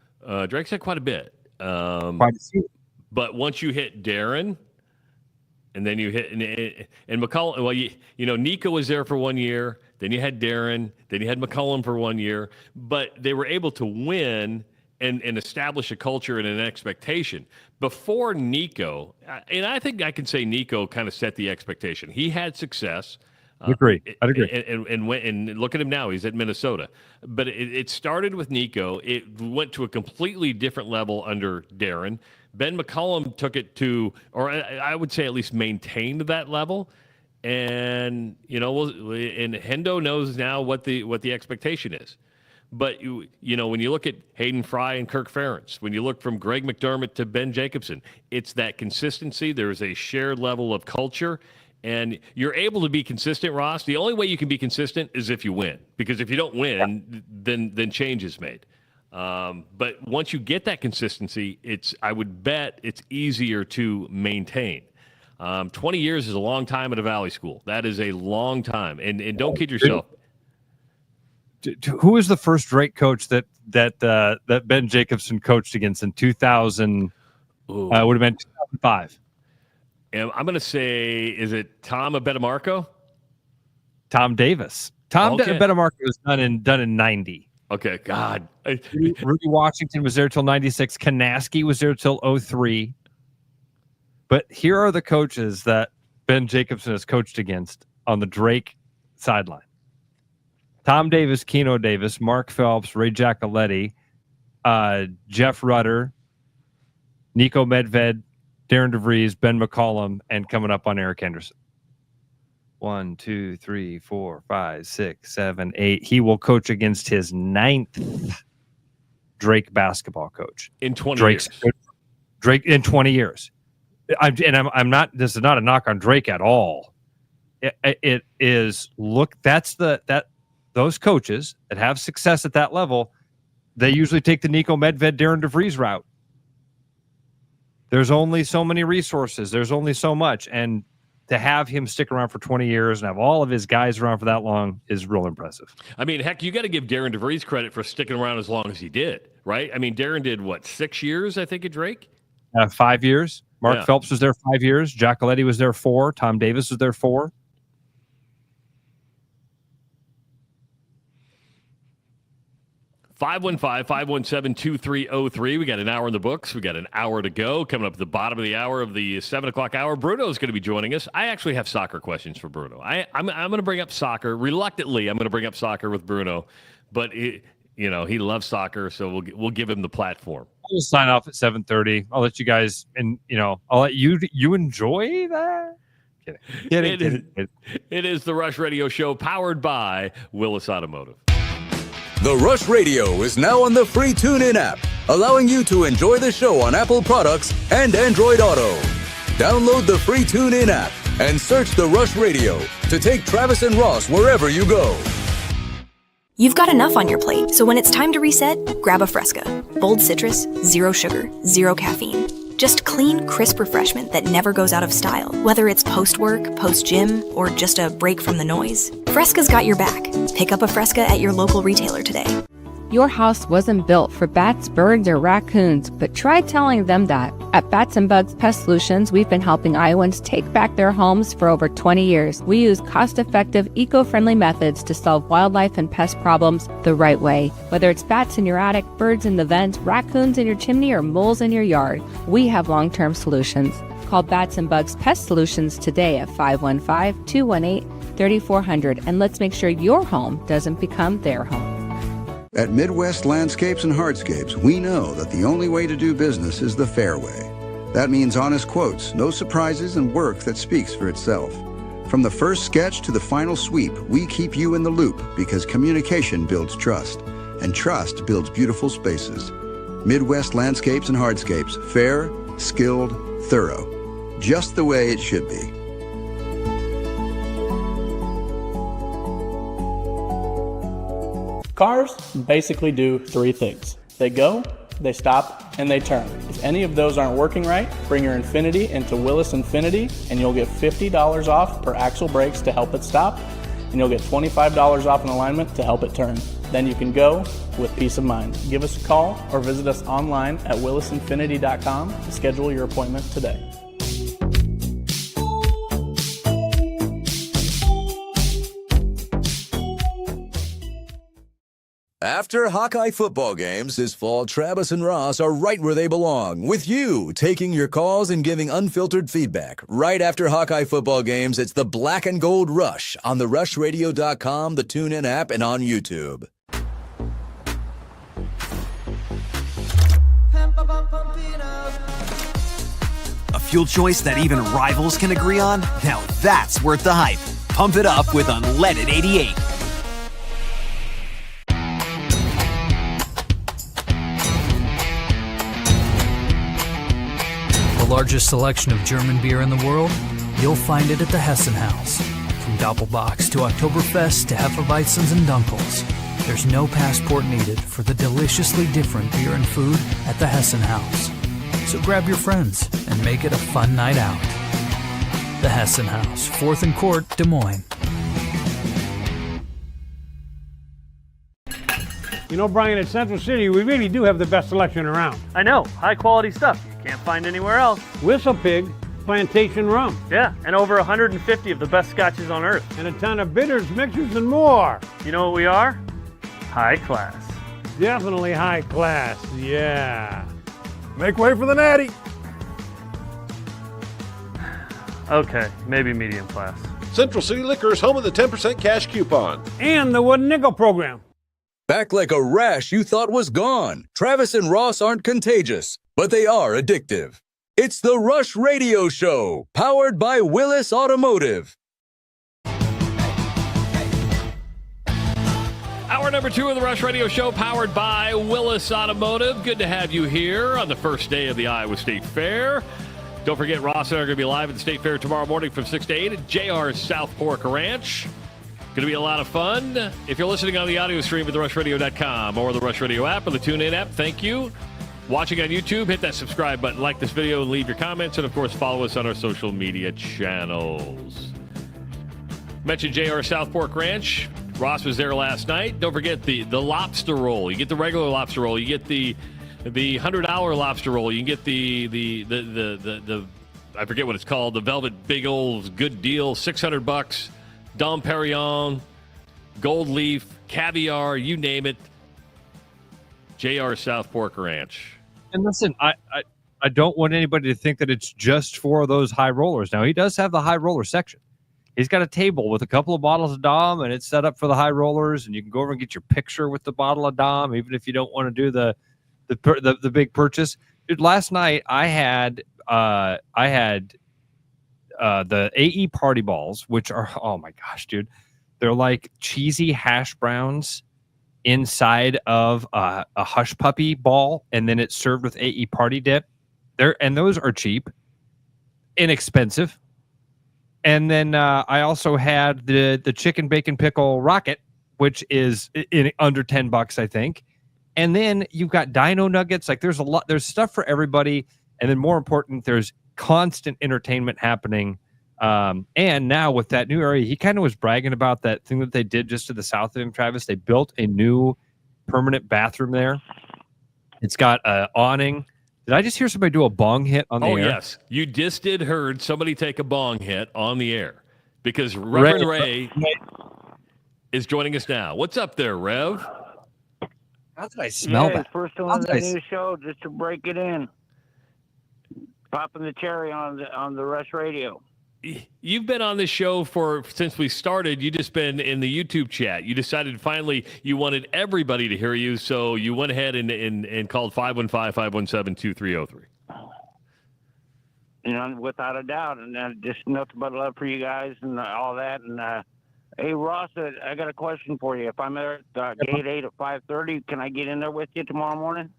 Drake's had quite a bit. Quite a few. But once you hit Darren, and then you hit and McCollum, well, Nico was there for 1 year. Then you had Darren. Then you had McCollum for 1 year. But they were able to win and establish a culture and an expectation. Before Nico, and I think I can say Nico kind of set the expectation. He had success. I'd agree. And look at him now. He's at Minnesota. But it started with Nico. It went to a completely different level under Darren. Ben McCollum took it to, or I would say at least maintained that level. And, and Hendo knows now what the expectation is. But, when you look at Hayden Fry and Kirk Ferentz, when you look from Greg McDermott to Ben Jacobson, it's that consistency. There's a shared level of culture. And you're able to be consistent, Ross. The only way you can be consistent is if you win. Because if you don't win, then change is made. But once you get that consistency, I would bet it's easier to maintain. 20 years is a long time at a Valley school. That is a long time. And don't kid yourself. Who was the first Drake coach that Ben Jacobson coached against in 2000? Would have been 2005. And I'm going to say, is it Tom Abetamarco? Tom Davis. Abetamarco was done in 90. Okay, God. Rudy Washington was there till 96. Kanaski was there till 03. But here are the coaches that Ben Jacobson has coached against on the Drake sideline. Tom Davis, Keno Davis, Mark Phelps, Ray Giacoletti, Jeff Rutter, Nico Medved, Darren DeVries, Ben McCollum, and coming up on Eric Henderson. 1, 2, 3, 4, 5, 6, 7, 8. He will coach against his 9th Drake basketball coach in 20 years. Drake in 20 years. I'm not. This is not a knock on Drake at all. It is. Look, those coaches that have success at that level, they usually take the Nico Medved, Darren DeVries route. There's only so many resources. There's only so much. And to have him stick around for 20 years and have all of his guys around for that long is real impressive. I mean, heck, you got to give Darren DeVries credit for sticking around as long as he did, right? I mean, Darren did, 6 years, I think, at Drake? 5 years. Mark Phelps was there 5 years. Giacoletti was there 4. Tom Davis was there 4. 515-517-2303. We got an hour in the books. We got an hour to go. Coming up at the bottom of the hour of the 7 o'clock hour, Bruno is going to be joining us. I actually have soccer questions for Bruno. I'm going to bring up soccer. Reluctantly, I'm going to bring up soccer with Bruno. But, he loves soccer, so we'll give him the platform. We'll sign off at 7:30. I'll let you guys, and, I'll let you enjoy that. Kidding. It is the Rush Radio Show powered by Willis Automotive. The Rush Radio is now on the free TuneIn app, allowing you to enjoy the show on Apple products and Android Auto. Download the free TuneIn app and search The Rush Radio to take Travis and Ross wherever you go. You've got enough on your plate, so when it's time to reset, grab a Fresca. Bold citrus, zero sugar, zero caffeine. Just clean, crisp refreshment that never goes out of style, whether it's post-work, post-gym, or just a break from the noise. Fresca's got your back. Pick up a Fresca at your local retailer today. Your house wasn't built for bats, birds, or raccoons, but try telling them that. At Bats and Bugs Pest Solutions, we've been helping Iowans take back their homes for over 20 years. We use cost-effective, eco-friendly methods to solve wildlife and pest problems the right way. Whether it's bats in your attic, birds in the vent, raccoons in your chimney, or moles in your yard, we have long-term solutions. Call Bats and Bugs Pest Solutions today at 515-218-3400, and let's make sure your home doesn't become their home. At Midwest Landscapes and Hardscapes, we know that the only way to do business is the fair way. That means honest quotes, no surprises, and work that speaks for itself. From the first sketch to the final sweep, we keep you in the loop because communication builds trust, and trust builds beautiful spaces. Midwest Landscapes and Hardscapes, fair, skilled, thorough. Just the way it should be. Cars basically do three things. They go, they stop, and they turn. If any of those aren't working right, bring your Infiniti into Willis Infiniti and you'll get $50 off per axle brakes to help it stop, and you'll get $25 off an alignment to help it turn. Then you can go with peace of mind. Give us a call or visit us online at willisinfinity.com to schedule your appointment today. After Hawkeye football games this fall, Travis and Ross are right where they belong, with you taking your calls and giving unfiltered feedback. Right after Hawkeye football games, it's the Black and Gold Rush on the rushradio.com, the TuneIn app, and on YouTube. A fuel choice that even rivals can agree on? Now that's worth the hype. Pump it up with Unleaded 88. Largest selection of German beer in the world? You'll find it at the Hessen House. From Doppelbocks to Oktoberfest to Hefeweizens and Dunkels, there's no passport needed for the deliciously different beer and food at the Hessen House. So grab your friends and make it a fun night out. The Hessen House, 4th and Court, Des Moines. You know, Brian, at Central City, we really do have the best selection around. I know. High quality stuff you can't find anywhere else. Whistle Pig Plantation Rum. Yeah, and over 150 of the best scotches on earth. And a ton of bitters, mixers, and more. You know what we are? High class. Definitely high class, yeah. Make way for the natty. Okay, maybe medium class. Central City Liquors, home of the 10% cash coupon. And the Wooden Nickel program. Back like a rash you thought was gone. Travis and Ross aren't contagious, but they are addictive. It's the Rush Radio Show, powered by Willis Automotive. Hour number 2 of the Rush Radio Show, powered by Willis Automotive. Good to have you here on the first day of the Iowa State Fair. Don't forget, Ross and I are going to be live at the State Fair tomorrow morning from 6 to 8 at JR's South Fork Ranch. Going to be a lot of fun. If you're listening on the audio stream at therushradio.com or the Rush Radio app or the TuneIn app, thank you. Watching on YouTube, hit that subscribe button, like this video, and leave your comments. And, of course, follow us on our social media channels. Mentioned JR South Fork Ranch. Ross was there last night. Don't forget the lobster roll. You get the regular lobster roll. You get the $100 lobster roll. You can get the I forget what it's called, the Velvet Big Old Good Deal, $600. Dom Perignon, gold leaf, caviar, you name it. JR South Fork Ranch. And listen, I don't want anybody to think that it's just for those high rollers. Now, he does have the high roller section. He's got a table with a couple of bottles of Dom, and it's set up for the high rollers, and you can go over and get your picture with the bottle of Dom, even if you don't want to do the big purchase. Dude, last night I had the AE party balls, which are, oh my gosh, dude, they're like cheesy hash browns inside of a hush puppy ball, and then it's served with AE party dip. And those are cheap, inexpensive. And then I also had the chicken bacon pickle rocket, which is in under $10, I think. And then you've got dino nuggets. Like there's stuff for everybody. And then more important, there's constant entertainment happening. And now with that new area, he kind of was bragging about that thing that they did just to the south of him, Travis. They built a new permanent bathroom there. It's got an awning. Did I just hear somebody do a bong hit on the air? Oh, yes. You just heard somebody take a bong hit on the air because Reverend Ray is joining us now. What's up there, Rev? How did I smell that? First one on the new show, just to break it in. Popping the cherry on the Rush Radio. You've been on this show since we started. You've just been in the YouTube chat. You decided finally you wanted everybody to hear you, so you went ahead and called 515-517-2303. You know, without a doubt, and just nothing but love for you guys and all that. And hey, Ross, I got a question for you. If I'm there at Gate 8 at 5:30, can I get in there with you tomorrow morning?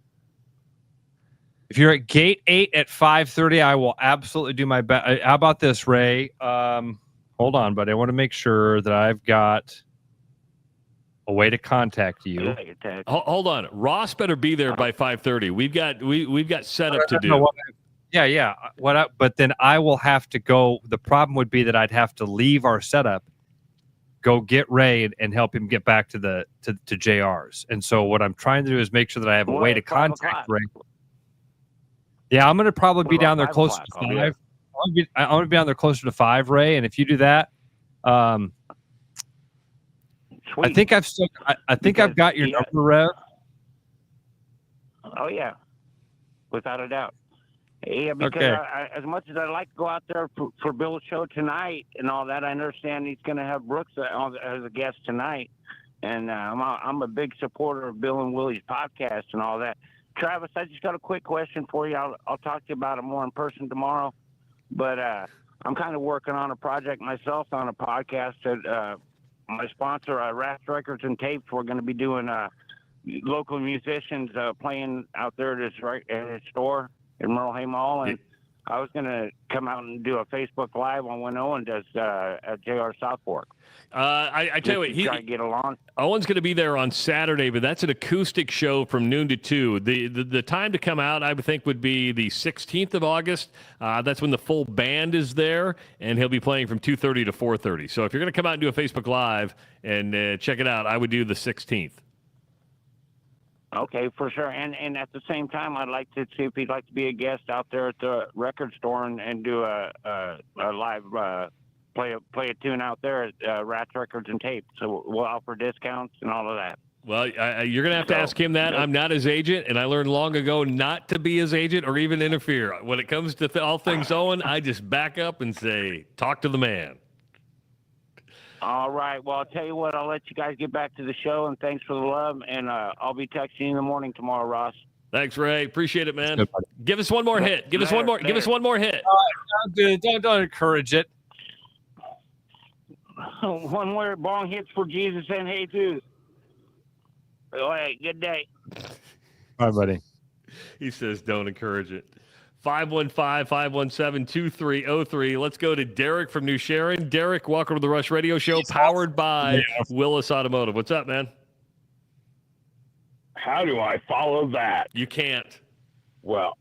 If you're at Gate 8 at 5:30, I will absolutely do my best. How about this, Ray? Hold on, but I want to make sure that I've got a way to contact you. Hold on. Ross better be there by 5:30. We've got setup to do. Yeah. But then I will have to go. The problem would be that I'd have to leave our setup, go get Ray and help him get back to JR's. And so what I'm trying to do is make sure that I have a way to contact Ray. Yeah, I'm going to probably be down there closer to 5. I want to be down there closer to 5, Ray. And if you do that, I think I've got your number, Rev. Oh yeah, without a doubt. Yeah, because as much as I'd like to go out there for Bill's show tonight and all that, I understand he's going to have Brooks as a guest tonight, and I'm a big supporter of Bill and Willie's podcast and all that. Travis, I just got a quick question for you. I'll talk to you about it more in person tomorrow. But I'm kind of working on a project myself on a podcast that my sponsor, Rats Records and Tapes, we're going to be doing local musicians playing out there at his store in Merle Hay Mall. And I was going to come out and do a Facebook Live on when Owen does at JR South Fork. I tell you what, get along. Owen's going to be there on Saturday, but that's an acoustic show from noon to 2. The time to come out, I would think, would be the 16th of August. That's when the full band is there, and he'll be playing from 2:30 to 4:30. So if you're going to come out and do a Facebook Live and check it out, I would do the 16th. Okay, for sure. And at the same time, I'd like to see if he'd like to be a guest out there at the record store and do a live play a tune out there at Rats Records and Tape. So we'll offer discounts and all of that. Well, you're going to have to ask him that. I'm not his agent, and I learned long ago not to be his agent or even interfere. When it comes to all things Owen, I just back up and say, talk to the man. All right. Well, I'll tell you what. I'll let you guys get back to the show, and thanks for the love. And I'll be texting you in the morning tomorrow, Ross. Thanks, Ray. Appreciate it, man. Give us one more hit. Give us one more hit. Don't encourage it. One more bong hits for Jesus and Jesus. All right. Good day. All right, buddy. He says, don't encourage it. 515-517-2303. Let's go to Derek from New Sharon. Derek, welcome to the Rush Radio Show, powered by Willis Automotive. What's up, man? How do I follow that? You can't. Well,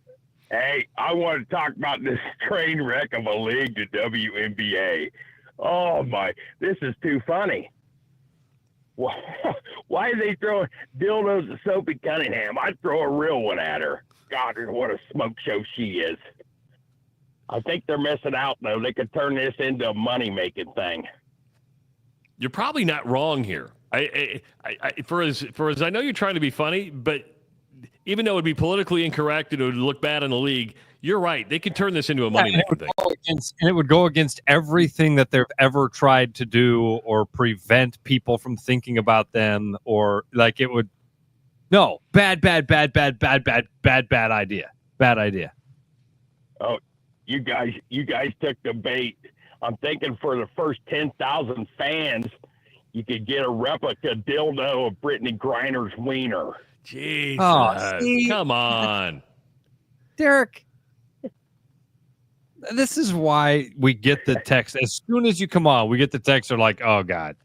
hey, I want to talk about this train wreck of a league, the WNBA. Oh, my, this is too funny. Why are they throwing dildos at Sophie Cunningham? I'd throw a real one at her. God, what a smoke show she is. I think they're missing out, though. They could turn this into a money-making thing. You're probably not wrong here. For as I know you're trying to be funny, but even though it would be politically incorrect and it would look bad in the league, you're right. They could turn this into a money-making thing. And it would go against everything that they've ever tried to do or prevent people from thinking about them, or like it would. No, bad idea. Bad idea. Oh, you guys took the bait. I'm thinking for the first 10,000 fans, you could get a replica dildo of Brittany Griner's wiener. Jesus. Oh, come on. Derek. This is why we get the text. As soon as you come on, we get the text. They're like, oh, God,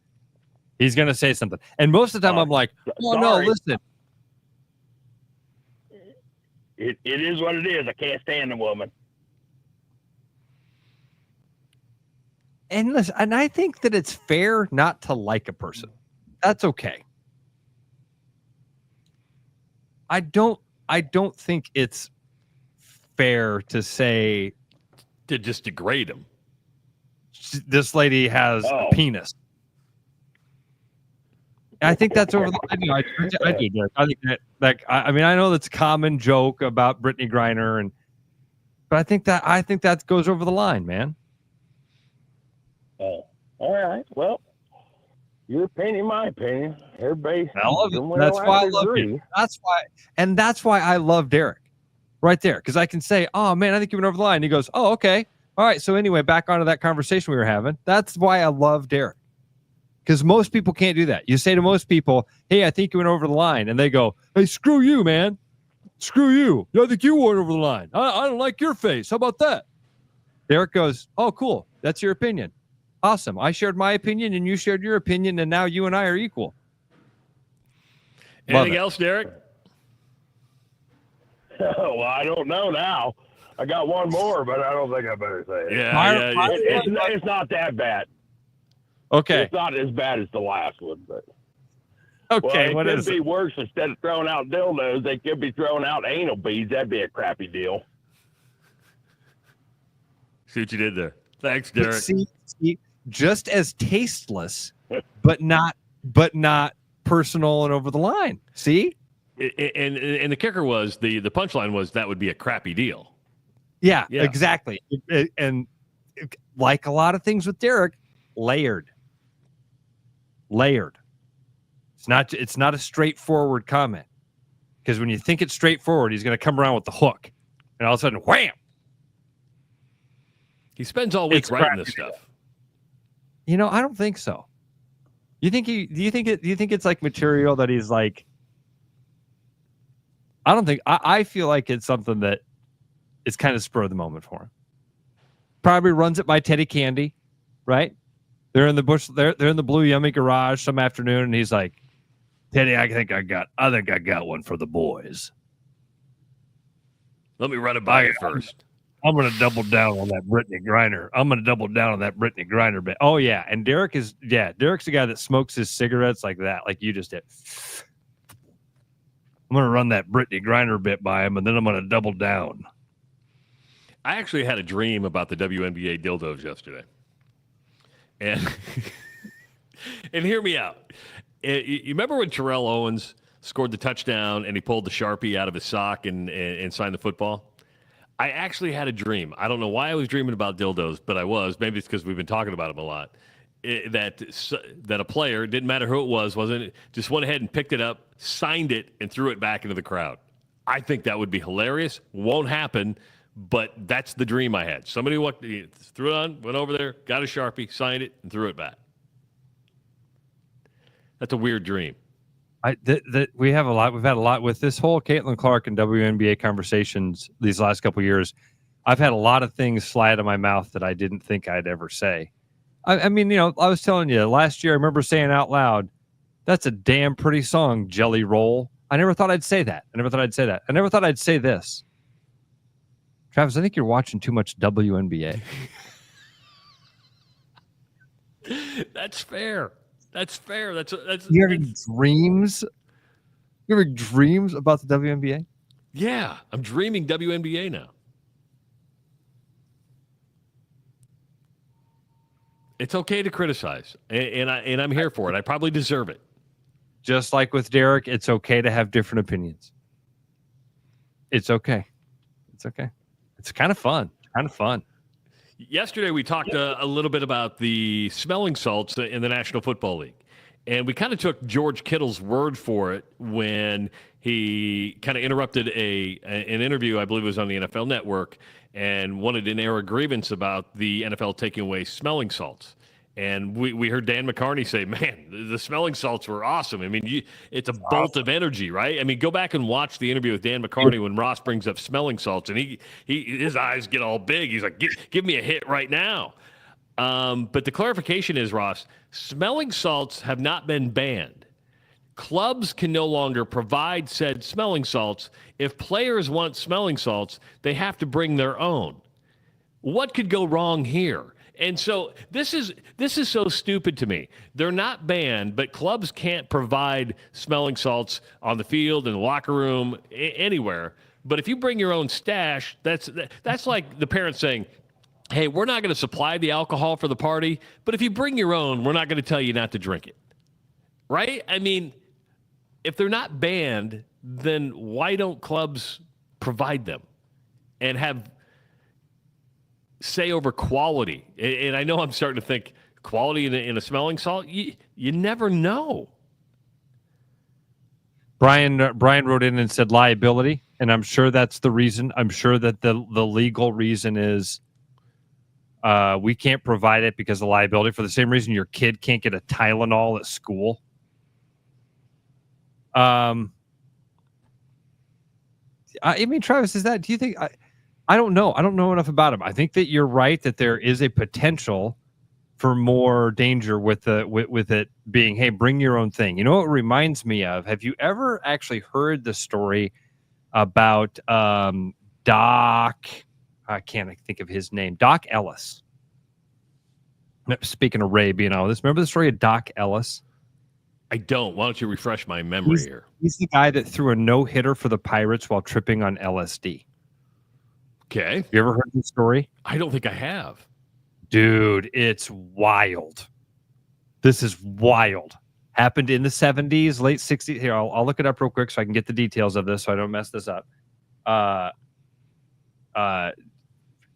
he's going to say something. And most of the time I'm like, oh, no, listen. It is what it is. I can't stand the woman. And listen, and I think that it's fair not to like a person. That's okay. I don't think it's fair to say to just degrade him. This lady has a penis. I think that's over the. I do. I think that, like, I mean, I know that's a common joke about Brittany Griner, but I think that goes over the line, man. Oh, all right. Well, your opinion, my opinion. Everybody. I love it. That's why I love you. That's why I love Derek, right there, because I can say, "Oh man, I think you went over the line." He goes, "Oh, okay, all right." So anyway, back onto that conversation we were having. That's why I love Derek. Because most people can't do that. You say to most people, hey, I think you went over the line. And they go, hey, screw you, man. Screw you. I think you went over the line. I don't like your face. How about that? Derek goes, oh, cool. That's your opinion. Awesome. I shared my opinion and you shared your opinion. And now you and I are equal. Anything else, Derek? Well, I don't know now. I got one more, but I don't think I better say it. Yeah. It's not that bad. Okay. It's not as bad as the last one, but okay. Well, it could be worse. Instead of throwing out dildos, they could be throwing out anal beads. That'd be a crappy deal. See what you did there. Thanks, Derek. See, just as tasteless, but not personal and over the line. See? And the kicker was the punchline was that would be a crappy deal. Yeah. Exactly. And like a lot of things with Derek, layered. It's not a straightforward comment, because when you think it's straightforward, he's going to come around with the hook, and all of a sudden, wham! He spends all week writing this stuff. You know, I don't think so. Do you think it's like material that he's like? I don't think. I feel like it's something that is kind of spur of the moment for him. Probably runs it by Teddy Candy, right? They're in the bush. They're in the Blue Yummy garage some afternoon, and he's like, "Teddy, I think I got one for the boys. Let me run it by you first. I'm going to double down on that Brittany Griner. Bit. Oh yeah, and Derek's the guy that smokes his cigarettes like that, like you just did. I'm going to run that Brittany Griner bit by him, and then I'm going to double down. I actually had a dream about the WNBA dildos yesterday. And hear me out. You remember when Terrell Owens scored the touchdown and he pulled the Sharpie out of his sock and signed the football? I actually had a dream. I don't know why I was dreaming about dildos, but I was. Maybe it's because we've been talking about them a lot. That a player, didn't matter who it was, just went ahead and picked it up, signed it, and threw it back into the crowd. I think that would be hilarious. Won't happen. But that's the dream I had. Somebody threw it on, went over there, got a Sharpie, signed it, and threw it back. That's a weird dream. We've had a lot with this whole Caitlin Clark and WNBA conversations these last couple of years. I've had a lot of things fly out of my mouth that I didn't think I'd ever say. I mean, you know, I was telling you last year, I remember saying out loud, that's a damn pretty song, Jelly Roll. I never thought I'd say that. I never thought I'd say this. Travis, I think you're watching too much WNBA. That's fair. That's You having dreams? You having dreams about the WNBA? Yeah, I'm dreaming WNBA now. It's okay to criticize, and I'm here for it. I probably deserve it. Just like with Derek, it's okay to have different opinions. It's okay. It's okay. It's kind of fun. Yesterday, we talked a little bit about the smelling salts in the National Football League. And we kind of took George Kittle's word for it when he kind of interrupted an interview, I believe it was on the NFL Network, and wanted an air a grievance about the NFL taking away smelling salts. And we heard Dan McCarney say, man, the smelling salts were awesome. I mean, it's a bolt of energy, right? I mean, go back and watch the interview with Dan McCarney when Ross brings up smelling salts, and his eyes get all big. He's like, give me a hit right now. But the clarification is, Ross, smelling salts have not been banned. Clubs can no longer provide said smelling salts. If players want smelling salts, they have to bring their own. What could go wrong here? And so this is so stupid to me. They're not banned, but clubs can't provide smelling salts on the field, in the locker room, anywhere. But if you bring your own stash, that's like the parents saying, hey, we're not going to supply the alcohol for the party, but if you bring your own, we're not going to tell you not to drink it. Right? I mean, if they're not banned, then why don't clubs provide them and have say over quality? And I know I'm starting to think quality in a smelling salt. You never know. Brian wrote in and said liability, and I'm sure that's the reason. I'm sure that the legal reason is we can't provide it because of liability, for the same reason your kid can't get a Tylenol at school. I mean, Travis, do you think... I don't know. I don't know enough about him. I think that you're right that there is a potential for more danger with it being, hey, bring your own thing. You know what it reminds me of? Have you ever actually heard the story about Doc? I can't think of his name. Doc Ellis. Speaking of Ray being all this, remember the story of Doc Ellis? I don't. Why don't you refresh my memory here? He's the guy that threw a no-hitter for the Pirates while tripping on LSD. Okay. You ever heard the story? I don't think I have. Dude, it's wild. This is wild. Happened in the 70s, late 60s. Here, I'll look it up real quick so I can get the details of this so I don't mess this up.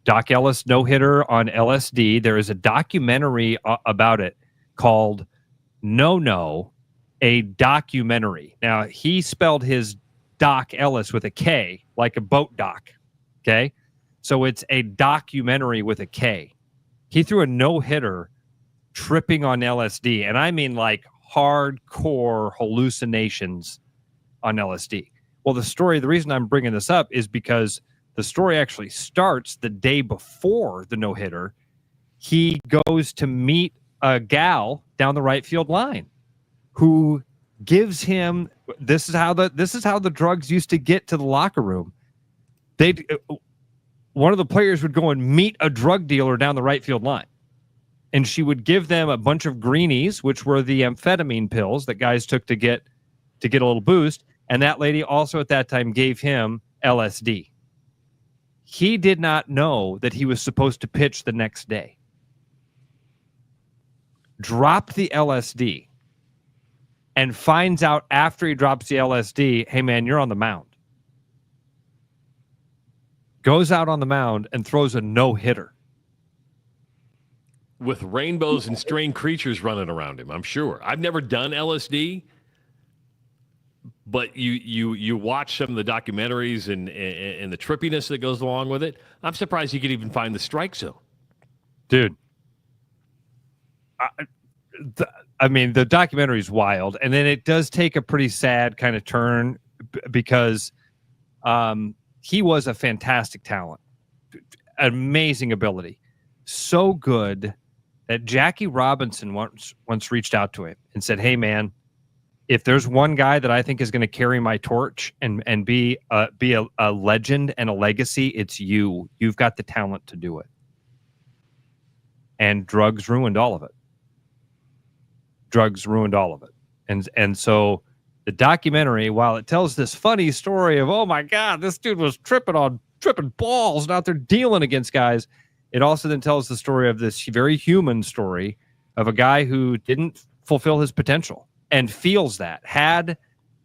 Doc Ellis no-hitter on LSD. There is a documentary about it called No, a documentary. Now, he spelled his Doc Ellis with a K, like a boat dock. Okay? So it's a documentary with a K. He threw a no-hitter tripping on LSD, and I mean like hardcore hallucinations on LSD. Well, the reason I'm bringing this up is because the story actually starts the day before the no-hitter. He goes to meet a gal down the right field line who gives him, this is how the drugs used to get to the locker room. One of the players would go and meet a drug dealer down the right field line, and she would give them a bunch of greenies, which were the amphetamine pills that guys took to get a little boost. And that lady also at that time gave him LSD. He did not know that he was supposed to pitch the next day. Dropped the LSD and finds out after he drops the LSD, hey man, you're on the mound. Goes out on the mound and throws a no-hitter. With rainbows and strange creatures running around him, I'm sure. I've never done LSD, but you watch some of the documentaries and the trippiness that goes along with it. I'm surprised you could even find the strike zone. Dude. I mean, the documentary is wild, and then it does take a pretty sad kind of turn because he was a fantastic talent, amazing ability, so good that Jackie Robinson once reached out to him and said, hey, man, if there's one guy that I think is going to carry my torch and be a legend and a legacy, it's you. You've got the talent to do it. And drugs ruined all of it. And so the documentary, while it tells this funny story of, oh my God, this dude was tripping balls and out there dealing against guys, it also then tells the story of this very human story of a guy who didn't fulfill his potential and feels that, had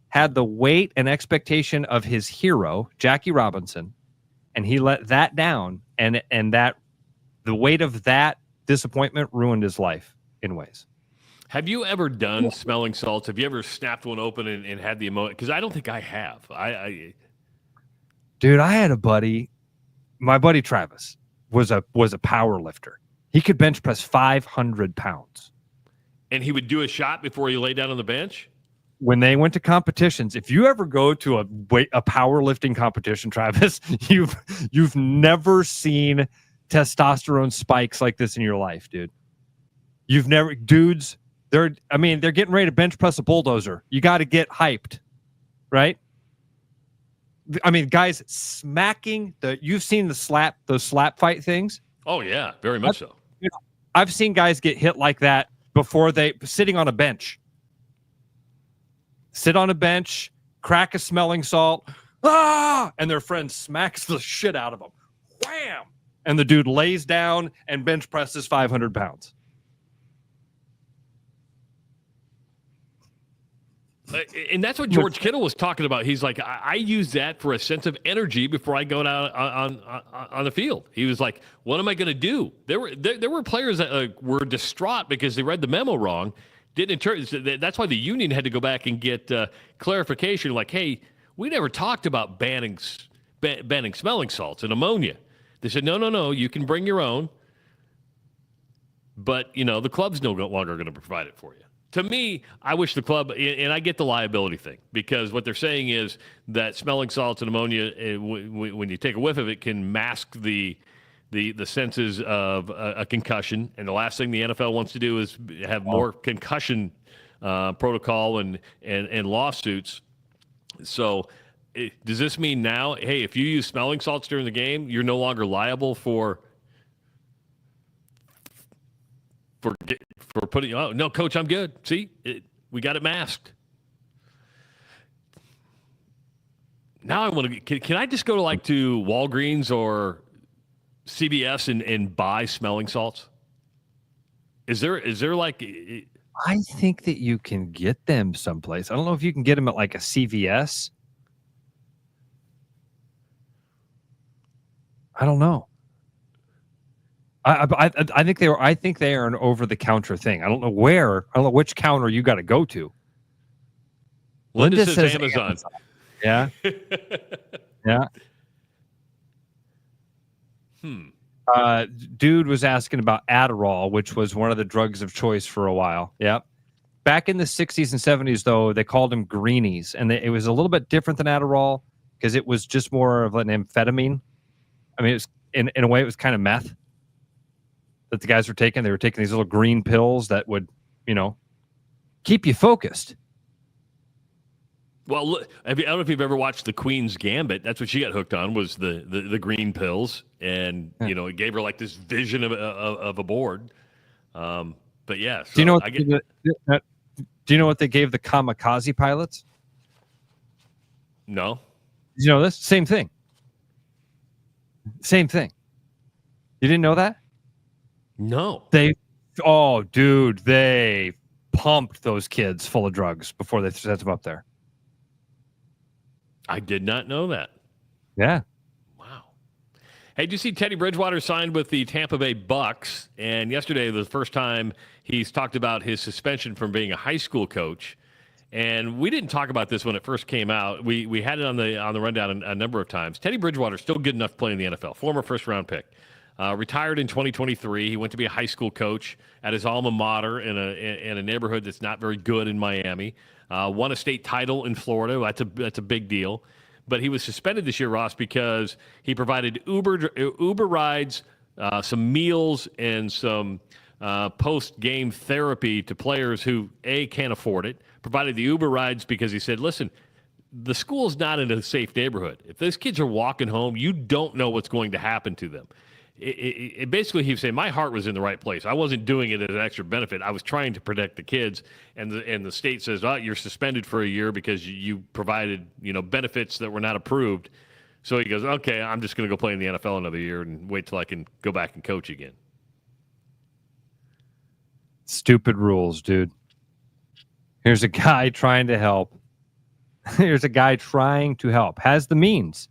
had the weight and expectation of his hero, Jackie Robinson, and he let that down, and that the weight of that disappointment ruined his life in ways. Have you ever done smelling salts? Have you ever snapped one open and had the emotion? Because I don't think I have. Dude, I had a buddy. My buddy Travis was a power lifter. He could bench press 500 pounds. And he would do a shot before he lay down on the bench? When they went to competitions, if you ever go to a powerlifting competition, Travis, you've never seen testosterone spikes like this in your life, dude. You've never, dudes. They're getting ready to bench press a bulldozer. You got to get hyped, right? I mean, guys smacking you've seen those slap fight things. Oh yeah, very much so. I've seen guys get hit like that before sitting on a bench. Sit on a bench, crack a smelling salt, and their friend smacks the shit out of them. Wham! And the dude lays down and bench presses 500 pounds. And that's what George Kittle was talking about. He's like, I use that for a sense of energy before I go out on the field. He was like, what am I going to do? There were players that were distraught because they read the memo wrong. That's why the union had to go back and get clarification. Like, hey, we never talked about banning smelling salts and ammonia. They said, no, you can bring your own. But, the club's no longer going to provide it for you. To me, I wish the club, and I get the liability thing, because what they're saying is that smelling salts and ammonia, when you take a whiff of it, can mask the senses of a concussion. And the last thing the NFL wants to do is have more concussion protocol and lawsuits. So does this mean now, hey, if you use smelling salts during the game, you're no longer liable for putting, oh, no, coach, I'm good. See, we got it masked. Now I want to, can I just go to Walgreens or CVS and buy smelling salts? Is there I think that you can get them someplace. I don't know if you can get them at a CVS. I don't know. I think they are an over-the-counter thing. I don't know where. I don't know which counter you got to go to. Linda says Amazon. Yeah. Yeah. Dude was asking about Adderall, which was one of the drugs of choice for a while. Yep. Back in the 60s and 70s, though, they called them greenies, and it was a little bit different than Adderall because it was just more of an amphetamine. I mean, it was in a way, it was kind of meth that the guys were taking. They were taking these little green pills that would, keep you focused. Well, look, I don't know if you've ever watched The Queen's Gambit. That's what she got hooked on, was the green pills, and it gave her this vision of a board. But yeah, so do you know what they gave the kamikaze pilots? No. Did you know this? Same thing. Same thing. You didn't know that? No. They pumped those kids full of drugs before they set them up there. I did not know that. Yeah. Wow. Hey, did you see Teddy Bridgewater signed with the Tampa Bay Bucks? And yesterday was the first time he's talked about his suspension from being a high school coach. And we didn't talk about this when it first came out. We had it on the rundown a number of times. Teddy Bridgewater still good enough to play in the NFL. Former first-round pick. Retired in 2023. He went to be a high school coach at his alma mater in a neighborhood that's not very good in Miami. Won a state title in Florida. That's a big deal. But he was suspended this year, Ross, because he provided Uber rides, some meals, and some post-game therapy to players who, A, can't afford it. Provided the Uber rides because he said, listen, the school's not in a safe neighborhood. If those kids are walking home, you don't know what's going to happen to them. It basically, he was saying, my heart was in the right place. I wasn't doing it as an extra benefit. I was trying to protect the kids, and the state says, oh, you're suspended for a year because you provided benefits that were not approved. So he goes, okay, I'm just going to go play in the NFL another year and wait till I can go back and coach again. Stupid rules, dude. Here's a guy trying to help. Here's a guy trying to help, has the means.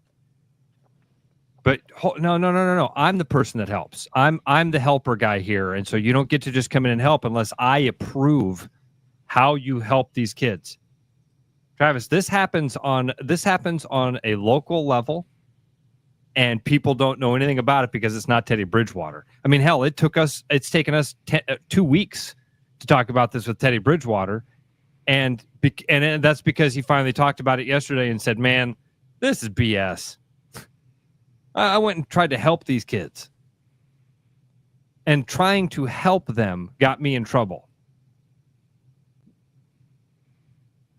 But no. I'm the person that helps. I'm the helper guy here. And so you don't get to just come in and help unless I approve how you help these kids. Travis, this happens on a local level, and people don't know anything about it because it's not Teddy Bridgewater. I mean, hell, it's taken us 2 weeks to talk about this with Teddy Bridgewater. And that's because he finally talked about it yesterday and said, man, this is BS. I went and tried to help these kids. And trying to help them got me in trouble.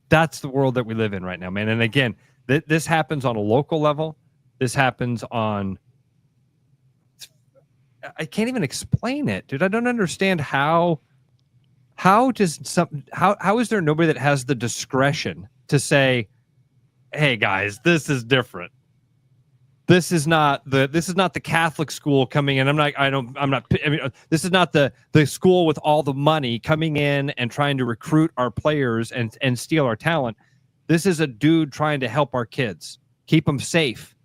That's the world that we live in right now, man. And again, this happens on a local level. This happens on... I can't even explain it, dude. I don't understand how is there nobody that has the discretion to say, hey guys, this is different. This is not the Catholic school coming in. This is not the school with all the money coming in and trying to recruit our players and steal our talent. This is a dude trying to help our kids, keep them safe.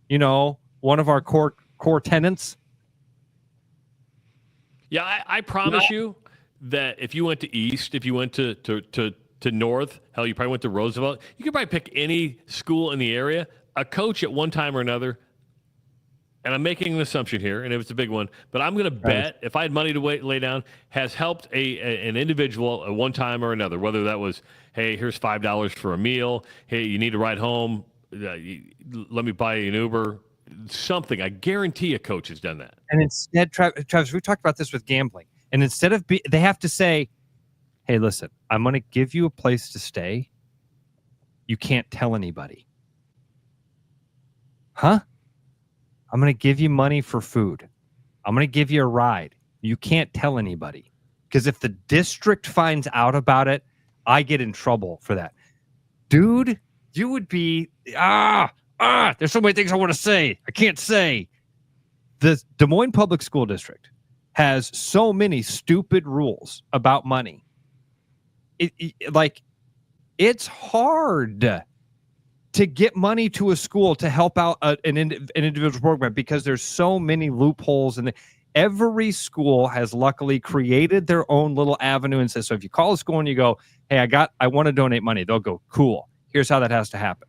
You know, one of our core tenets. Yeah, I promise you that if you went to East, if you went to North, hell, you probably went to Roosevelt, you could probably pick any school in the area. A coach at one time or another, and I'm making an assumption here, and if it's a big one, but I'm going to bet, if I had money to lay down, has helped an individual at one time or another, whether that was, hey, here's $5 for a meal, hey, you need to ride home, let me buy you an Uber, something. I guarantee a coach has done that. And instead, Travis, we talked about this with gambling, and instead of they have to say, hey, listen, I'm going to give you a place to stay. You can't tell anybody. Huh? I'm going to give you money for food. I'm going to give you a ride. You can't tell anybody. Because if the district finds out about it, I get in trouble for that. Dude, you would be... there's so many things I want to say. I can't say. The Des Moines Public School District has so many stupid rules about money. It's hard to get money to a school to help out an individual program because there's so many loopholes, and every school has luckily created their own little avenue and says, so if you call a school and you go, hey, I want to donate money, they'll go, cool. Here's how that has to happen.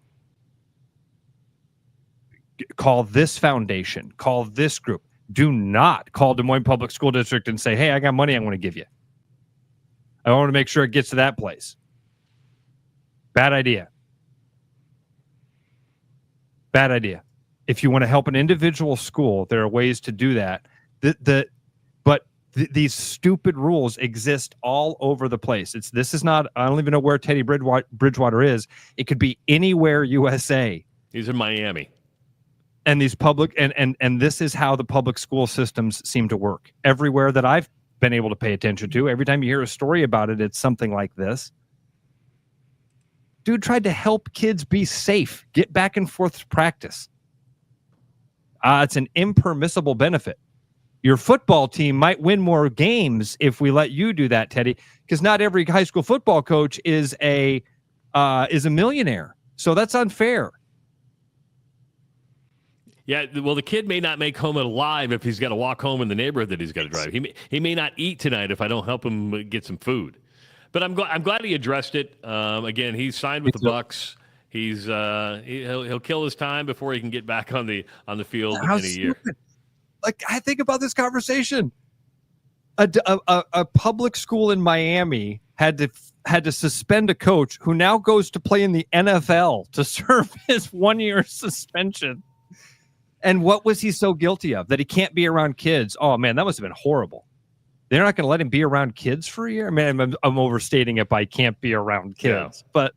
Call this foundation, call this group. Do not call Des Moines Public School District and say, hey, I got money I want to give you. I want to make sure it gets to that place. Bad idea. Bad idea. If you want to help an individual school, there are ways to do that. These stupid rules exist all over the place. This is not, I don't even know where Teddy Bridgewater is. It could be anywhere USA. He's in Miami. And these public and this is how the public school systems seem to work. Everywhere that I've been able to pay attention to, every time you hear a story about it, it's something like this. Dude tried to help kids be safe, get back and forth to practice. It's an impermissible benefit. Your football team might win more games if we let you do that, Teddy, because not every high school football coach is a millionaire. So that's unfair. Yeah, well, the kid may not make home alive if he's got to walk home in the neighborhood that he's got to drive. He may not eat tonight if I don't help him get some food. But I'm glad he addressed it. Again, he's signed with the Bucs. He'll kill his time before he can get back on the field in a year. Like, I think about this conversation. A public school in Miami had to suspend a coach who now goes to play in the NFL to serve his 1-year suspension. And what was he so guilty of? That he can't be around kids. Oh, man, that must have been horrible. They're not going to let him be around kids for a year? I mean, I'm overstating it by can't be around kids. Yeah. But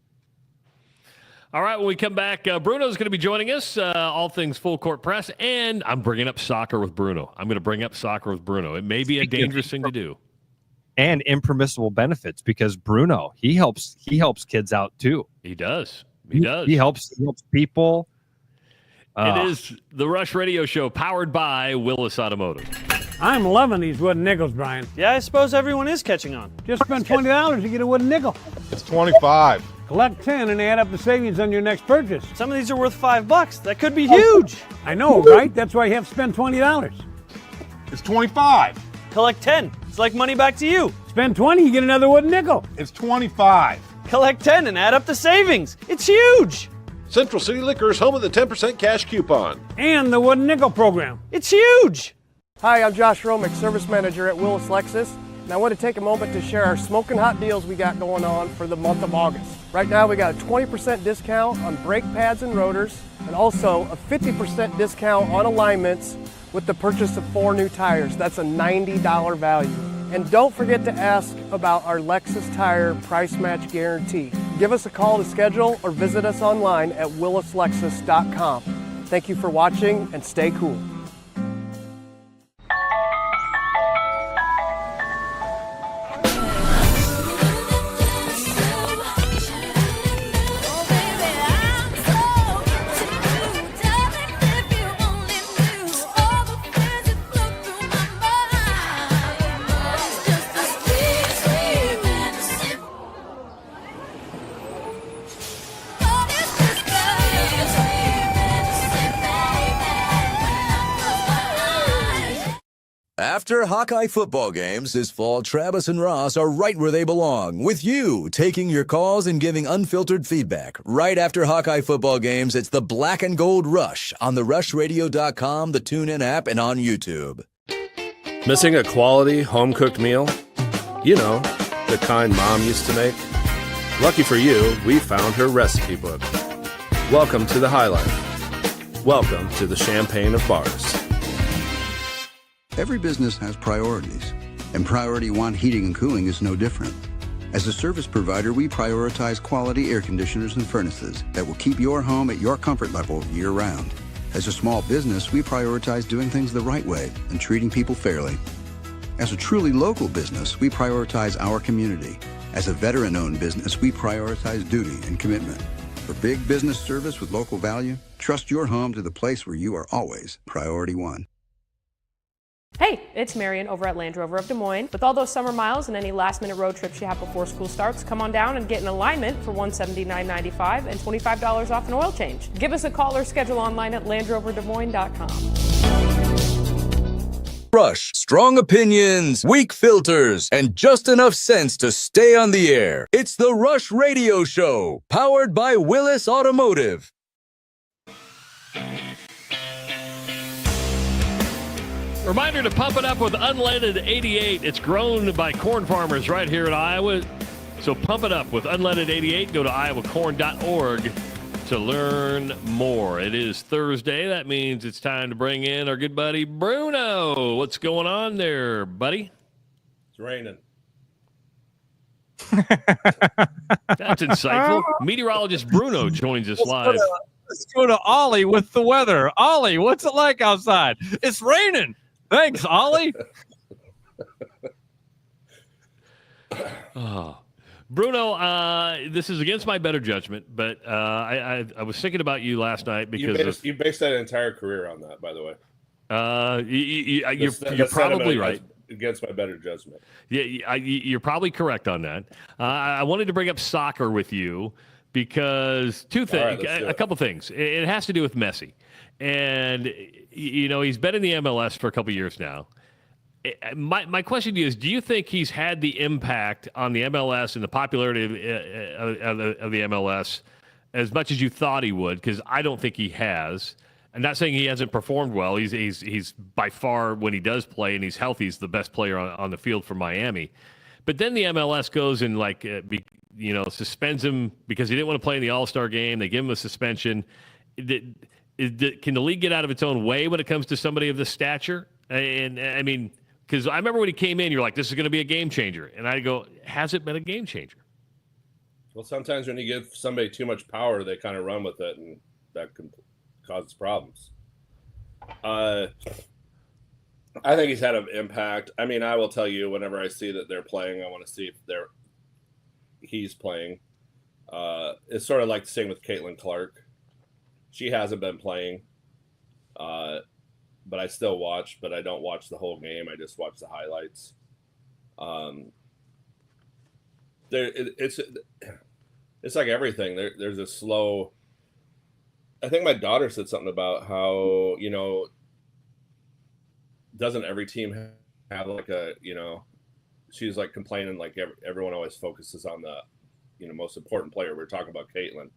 all right, when we come back, Bruno's going to be joining us, all things Full Court Press, and I'm bringing up soccer with Bruno. I'm going to bring up soccer with Bruno. It may be a dangerous thing to do. And impermissible benefits, because Bruno, he helps kids out too. He does. He does. He helps people. It is the Rush Radio Show, powered by Willis Automotive. I'm loving these wooden nickels, Brian. Yeah, I suppose everyone is catching on. Just spend $20 to get a wooden nickel. It's 25. Collect 10 and add up the savings on your next purchase. Some of these are worth $5. That could be huge. I know, right? That's why you have to spend $20. It's 25. Collect 10. It's like money back to you. Spend 20, you get another wooden nickel. It's 25. Collect 10 and add up the savings. It's huge. Central City Liquors, home of the 10% cash coupon. And the wooden nickel program. It's huge. Hi, I'm Josh Romick, Service Manager at Willis Lexus. And I want to take a moment to share our smoking hot deals we got going on for the month of August. Right now we got a 20% discount on brake pads and rotors, and also a 50% discount on alignments with the purchase of 4 new tires. That's a $90 value. And don't forget to ask about our Lexus Tire Price Match Guarantee. Give us a call to schedule or visit us online at willislexus.com. Thank you for watching and stay cool. After Hawkeye football games this fall, Travis and Ross are right where they belong, with you, taking your calls and giving unfiltered feedback. Right after Hawkeye football games, it's the Black and Gold Rush on the rushradio.com, the TuneIn app, and on YouTube. Missing a quality home-cooked meal? You know, the kind Mom used to make? Lucky for you, we found her recipe book. Welcome to the High Life. Welcome to the Champagne of Bars. Every business has priorities, and Priority One Heating and Cooling is no different. As a service provider, we prioritize quality air conditioners and furnaces that will keep your home at your comfort level year-round. As a small business, we prioritize doing things the right way and treating people fairly. As a truly local business, we prioritize our community. As a veteran-owned business, we prioritize duty and commitment. For big business service with local value, trust your home to the place where you are always Priority One. Hey, it's Marion over at Land Rover of Des Moines. With all those summer miles and any last-minute road trips you have before school starts, come on down and get an alignment for $179.95 and $25 off an oil change. Give us a call or schedule online at LandRoverDesMoines.com. Rush, strong opinions, weak filters, and just enough sense to stay on the air. It's the Rush Radio Show, powered by Willis Automotive. Reminder to pump it up with Unleaded 88. It's grown by corn farmers right here in Iowa. So pump it up with Unleaded 88. Go to iowacorn.org to learn more. It is Thursday. That means it's time to bring in our good buddy Bruno. What's going on there, buddy? It's raining. That's insightful. Meteorologist Bruno joins us live. Let's go to Ollie with the weather. Ollie, what's it like outside? It's raining. Thanks, Ollie. Oh. Bruno, this is against my better judgment, but I was thinking about you last night because you based that entire career on that, by the way. You're probably right. Against my better judgment. Yeah, you're probably correct on that. I wanted to bring up soccer with you because two things, a couple things. It has to do with Messi. And, you know, he's been in the MLS for a couple years now. My question to you is, do you think he's had the impact on the MLS and the popularity of the MLS as much as you thought he would? Because I don't think he has. I'm not saying he hasn't performed well. He's by far, when he does play and he's healthy, he's the best player on the field for Miami. But then the MLS goes and, suspends him because he didn't want to play in the All-Star game. They give him a suspension. Can the league get out of its own way when it comes to somebody of this stature? And I mean, because I remember when he came in, you're like, this is going to be a game changer. And I go, has it been a game changer? Well, sometimes when you give somebody too much power, they kind of run with it, and that can cause problems. I think he's had an impact. I mean, I will tell you, whenever I see that they're playing, I want to see if he's playing. It's sort of like the same with Caitlin Clark. She hasn't been playing, but I still watch, but I don't watch the whole game. I just watch the it's like everything. There's a slow. I think my daughter said something about how, doesn't every team have like a, she's like complaining like everyone always focuses on the, most important player. We're talking about Caitlin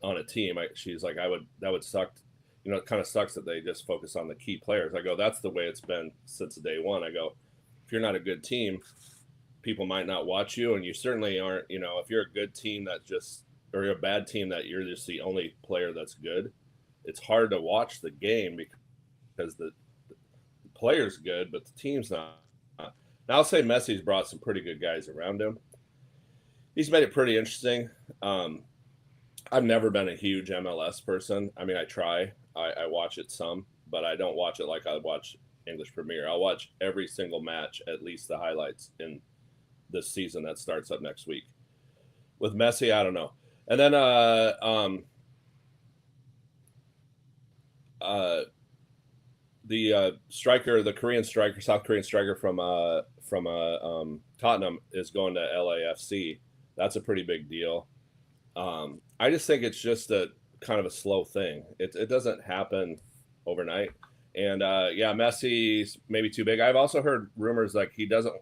on a team. She's like, that would suck. It kind of sucks that they just focus on the key players. I go, that's the way it's been since day one. I go, if you're not a good team, people might not watch you, and you certainly aren't. If you're a good team or you're a bad team that you're just the only player that's good, it's hard to watch the game because the player's good, but the team's not. Now I'll say Messi's brought some pretty good guys around him. He's made it pretty interesting. I've never been a huge MLS person. I mean, I try. I watch it some, but I don't watch it like I watch English Premier. I'll watch every single match, at least the highlights in this season that starts up next week. With Messi, I don't know. And then the striker, the Korean striker, South Korean striker from Tottenham is going to LAFC. That's a pretty big deal. I just think it's just a kind of a slow thing. It doesn't happen overnight. And Messi's maybe too big. I've also heard rumors like he doesn't.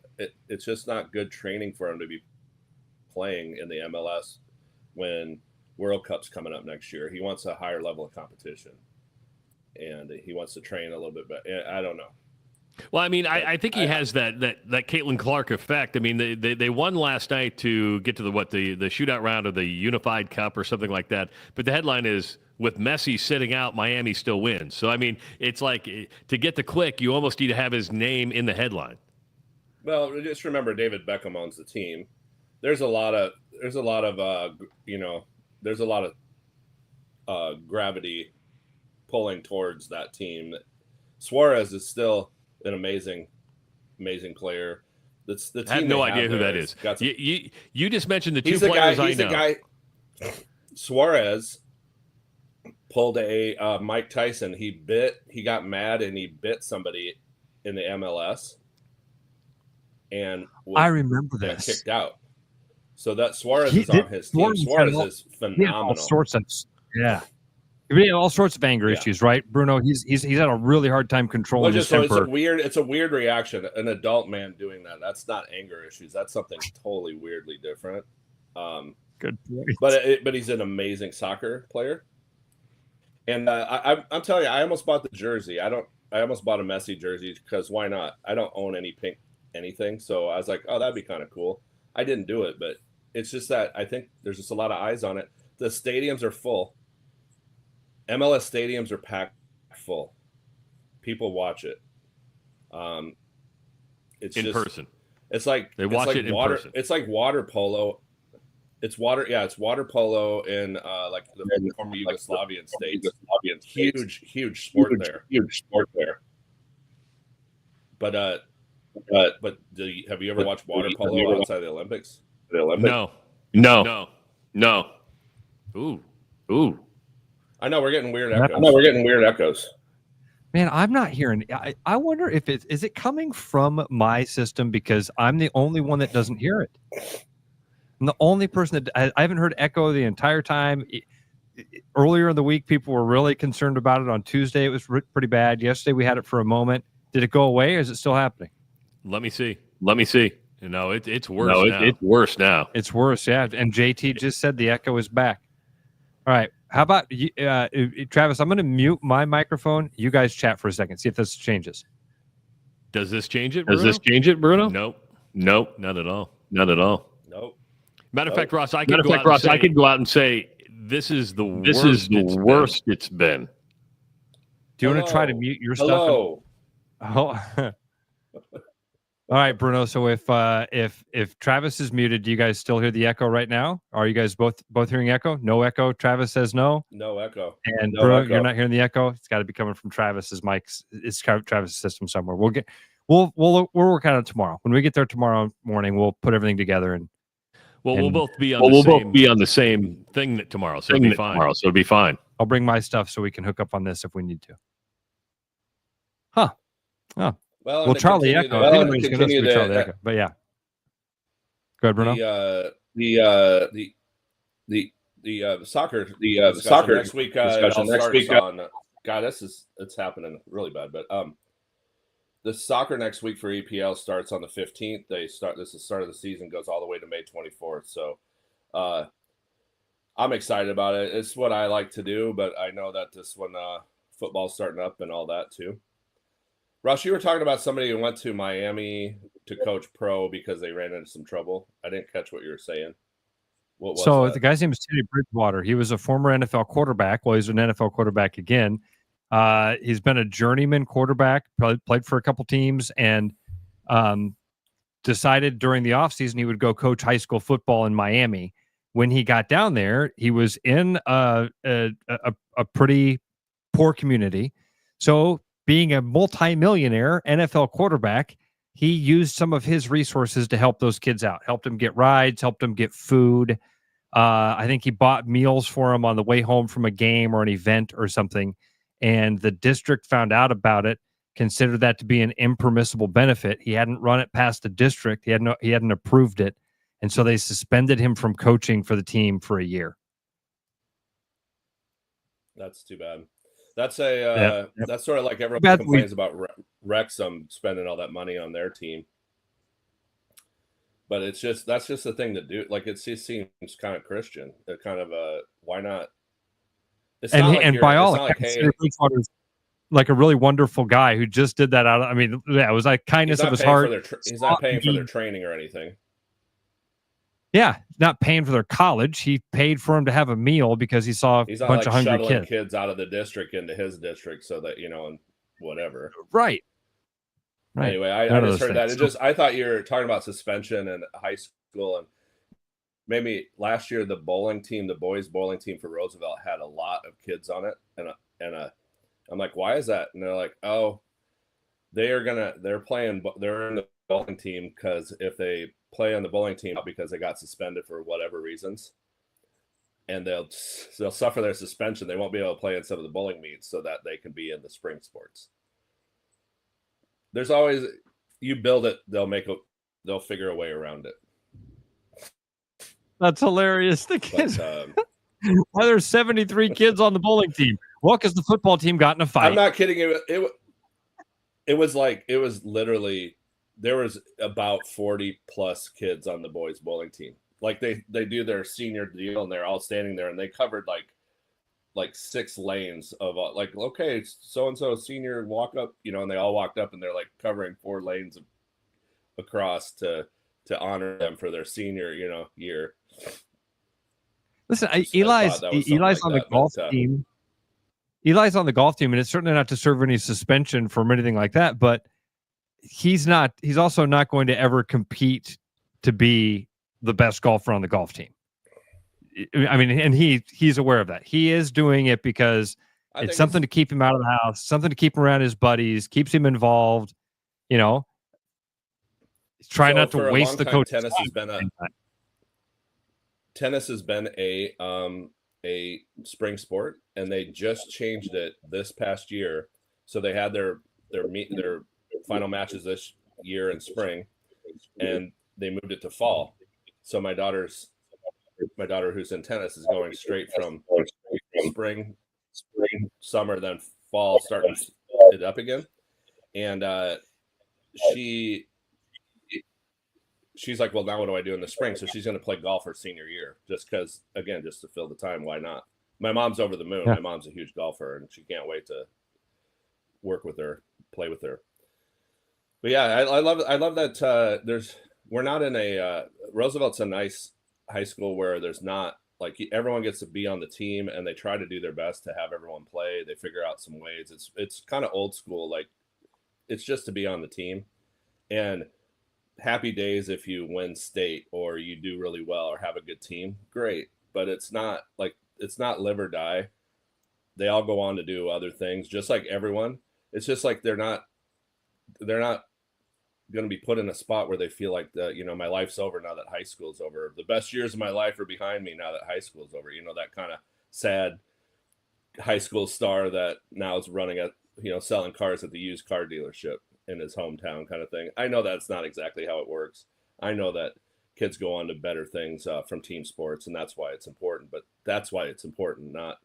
It's just not good training for him to be playing in the MLS when World Cup's coming up next year. He wants a higher level of competition, and he wants to train a little bit better. I don't know. Well, I mean, I think he has that Caitlin Clark effect. I mean, they won last night to get to the shootout round of the Unified Cup or something like that. But the headline is, with Messi sitting out, Miami still wins. So, I mean, it's like to get the click, you almost need to have his name in the headline. Well, just remember David Beckham owns the team. There's a lot of gravity pulling towards that team. Suarez is still an amazing player. That's the team. I have no idea who that is. You just mentioned the two players I know. He's the guy. Suarez pulled a Mike Tyson. He got mad and he bit somebody in the MLS, and I remember this. Kicked out. So that Suarez is on his team. Suarez is phenomenal. All sorts of He had all sorts of anger issues, right, Bruno? He's had a really hard time controlling his temper. It's a weird reaction. An adult man doing that. That's not anger issues. That's something totally weirdly different. Good point. But he's an amazing soccer player. And I'm telling you, I almost bought the jersey. I almost bought a Messi jersey because why not? I don't own any pink anything, so I was like, oh, that'd be kind of cool. I didn't do it, but it's just that I think there's just a lot of eyes on it. The stadiums are full. MLS stadiums are packed full. People watch it. It's in just, person. It's like they watch it in person. It's like water polo. It's water polo in like the former Yugoslavian states. Huge sport there. Huge sport there. But have you ever watched water polo outside the Olympics? No. Ooh. I know we're getting weird echoes. Man, I'm not hearing. I wonder if is it coming from my system because I'm the only one that doesn't hear it. I'm the only person that I haven't heard echo the entire time. Earlier in the week, people were really concerned about it. On Tuesday, it was pretty bad. Yesterday, we had it for a moment. Did it go away, or is it still happening? Let me see. No, it's worse now. It's worse now. It's worse, yeah. And JT just said the echo is back. All right. How about Travis? I'm going to mute my microphone. You guys chat for a second. See if this changes. Does this change it, Bruno? Nope, not at all. Nope. Matter of fact, Ross, I could go out and say this is the worst it's been. Do you want to try to mute your stuff? Hello. All right, Bruno. So if Travis is muted, do you guys still hear the echo right now? Are you guys both hearing echo? No echo. Travis says no. No echo. And Bruno, you're not hearing the echo. It's got to be coming from Travis's mics. It's Travis's system somewhere. We'll work on it tomorrow. When we get there tomorrow morning, we'll put everything together and. We'll both be on the same thing tomorrow, so it'll be fine. I'll bring my stuff so we can hook up on this if we need to. Huh. Oh. Well, Charlie Echo. Echo. But yeah. Go ahead, Bruno. The soccer soccer next week discussion next week. on. God, it's happening really bad. But the soccer next week for EPL starts on the 15th. This is the start of the season, goes all the way to May 24th. So I'm excited about it. It's what I like to do, but I know that this one football's starting up and all that too. Rush, you were talking about somebody who went to Miami to coach pro because they ran into some trouble. I didn't catch what you were saying. What was that? The guy's name is Teddy Bridgewater. He was a former NFL quarterback. Well, he's an NFL quarterback again. He's been a journeyman quarterback, probably played for a couple teams, and decided during the offseason he would go coach high school football in Miami. When he got down there, he was in a pretty poor community. So being a multimillionaire NFL quarterback, he used some of his resources to help those kids out, helped them get rides, helped them get food. I think he bought meals for them on the way home from a game or an event or something. And the district found out about it, considered that to be an impermissible benefit. He hadn't run it past the district. He hadn't approved it. And so they suspended him from coaching for the team for a year. That's too bad. That's that's sort of like everyone complains about Wrexham spending all that money on their team. But that's just the thing to do. Like, it just seems kind of Christian. They're kind of why not? It's not like and by all accounts, Bridgewater's like a really wonderful guy who just did that out. It was like kindness of his heart. He's not paying for their training or anything. Yeah, not paying for their college. He paid for him to have a meal because he saw a bunch of hungry kids out of the district into his district so that, and whatever. Right. Anyway, I just heard that. I thought you were talking about suspension in high school, and maybe last year the boys bowling team for Roosevelt had a lot of kids on it, and I'm like, why is that? And they're like, oh, they're in the bowling team because if they play on the bowling team because they got suspended for whatever reasons, and they'll suffer their suspension, they won't be able to play in some of the bowling meets so that they can be in the spring sports. There's always, you build it, they'll figure a way around it. That's hilarious. The kids. Why there's 73 kids on the bowling team? Well, because the football team got in a fight. I'm not kidding. It was literally, there was about 40 plus kids on the boys bowling team. Like they do their senior deal and they're all standing there and they covered like 6 lanes of okay, so-and-so senior walk up, and they all walked up and they're like covering 4 lanes across to honor them for their senior, year. Listen, Eli's on the golf team. Eli's on the golf team, and it's certainly not to serve any suspension from anything like that, but he's also not going to ever compete to be the best golfer on the golf team. And he's aware of that. He is doing it because it's something to keep him out of the house, something to keep him around his buddies, keeps him involved. He's trying not to waste the coach. Tennis has been a spring sport, and they just changed it this past year. So they had their final matches this year in spring, and they moved it to fall. So my daughter who's in tennis is going straight from spring, summer, then fall, starting it up again. And she's like, well, now what do I do in the spring? So she's going to play golf her senior year just because, again, just to fill the time. Why not? My mom's over the moon. Yeah. My mom's a huge golfer, and she can't wait to work with her, play with her. But yeah, I love that we're not in a Roosevelt's a nice high school where there's not like everyone gets to be on the team and they try to do their best to have everyone play. They figure out some ways. It's kind of old school. Like it's just to be on the team, and happy days if you win state or you do really well or have a good team. Great. But it's not live or die. They all go on to do other things just like everyone. It's just like they're not going to be put in a spot where they feel like my life's over now that high school's over. The best years of my life are behind me now that high school's over. That kind of sad high school star that now is running at, selling cars at the used car dealership in his hometown kind of thing. I know that's not exactly how it works. I know that kids go on to better things from team sports, and that's why it's important. But that's why it's important, not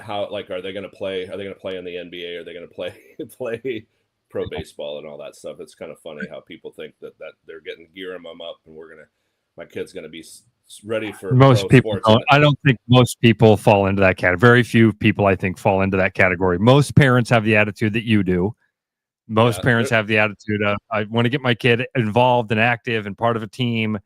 how, like, are they going to play? Are they going to play in the NBA? Are they going to play pro baseball and all that stuff? It's kind of funny how people think that they're gearing them up, and my kid's going to be ready for most pro people. sports. I don't think most people fall into that category. Very few people, I think, fall into that category. Most parents have the attitude that you do. Most parents have the attitude of, I want to get my kid involved and active and part of a team.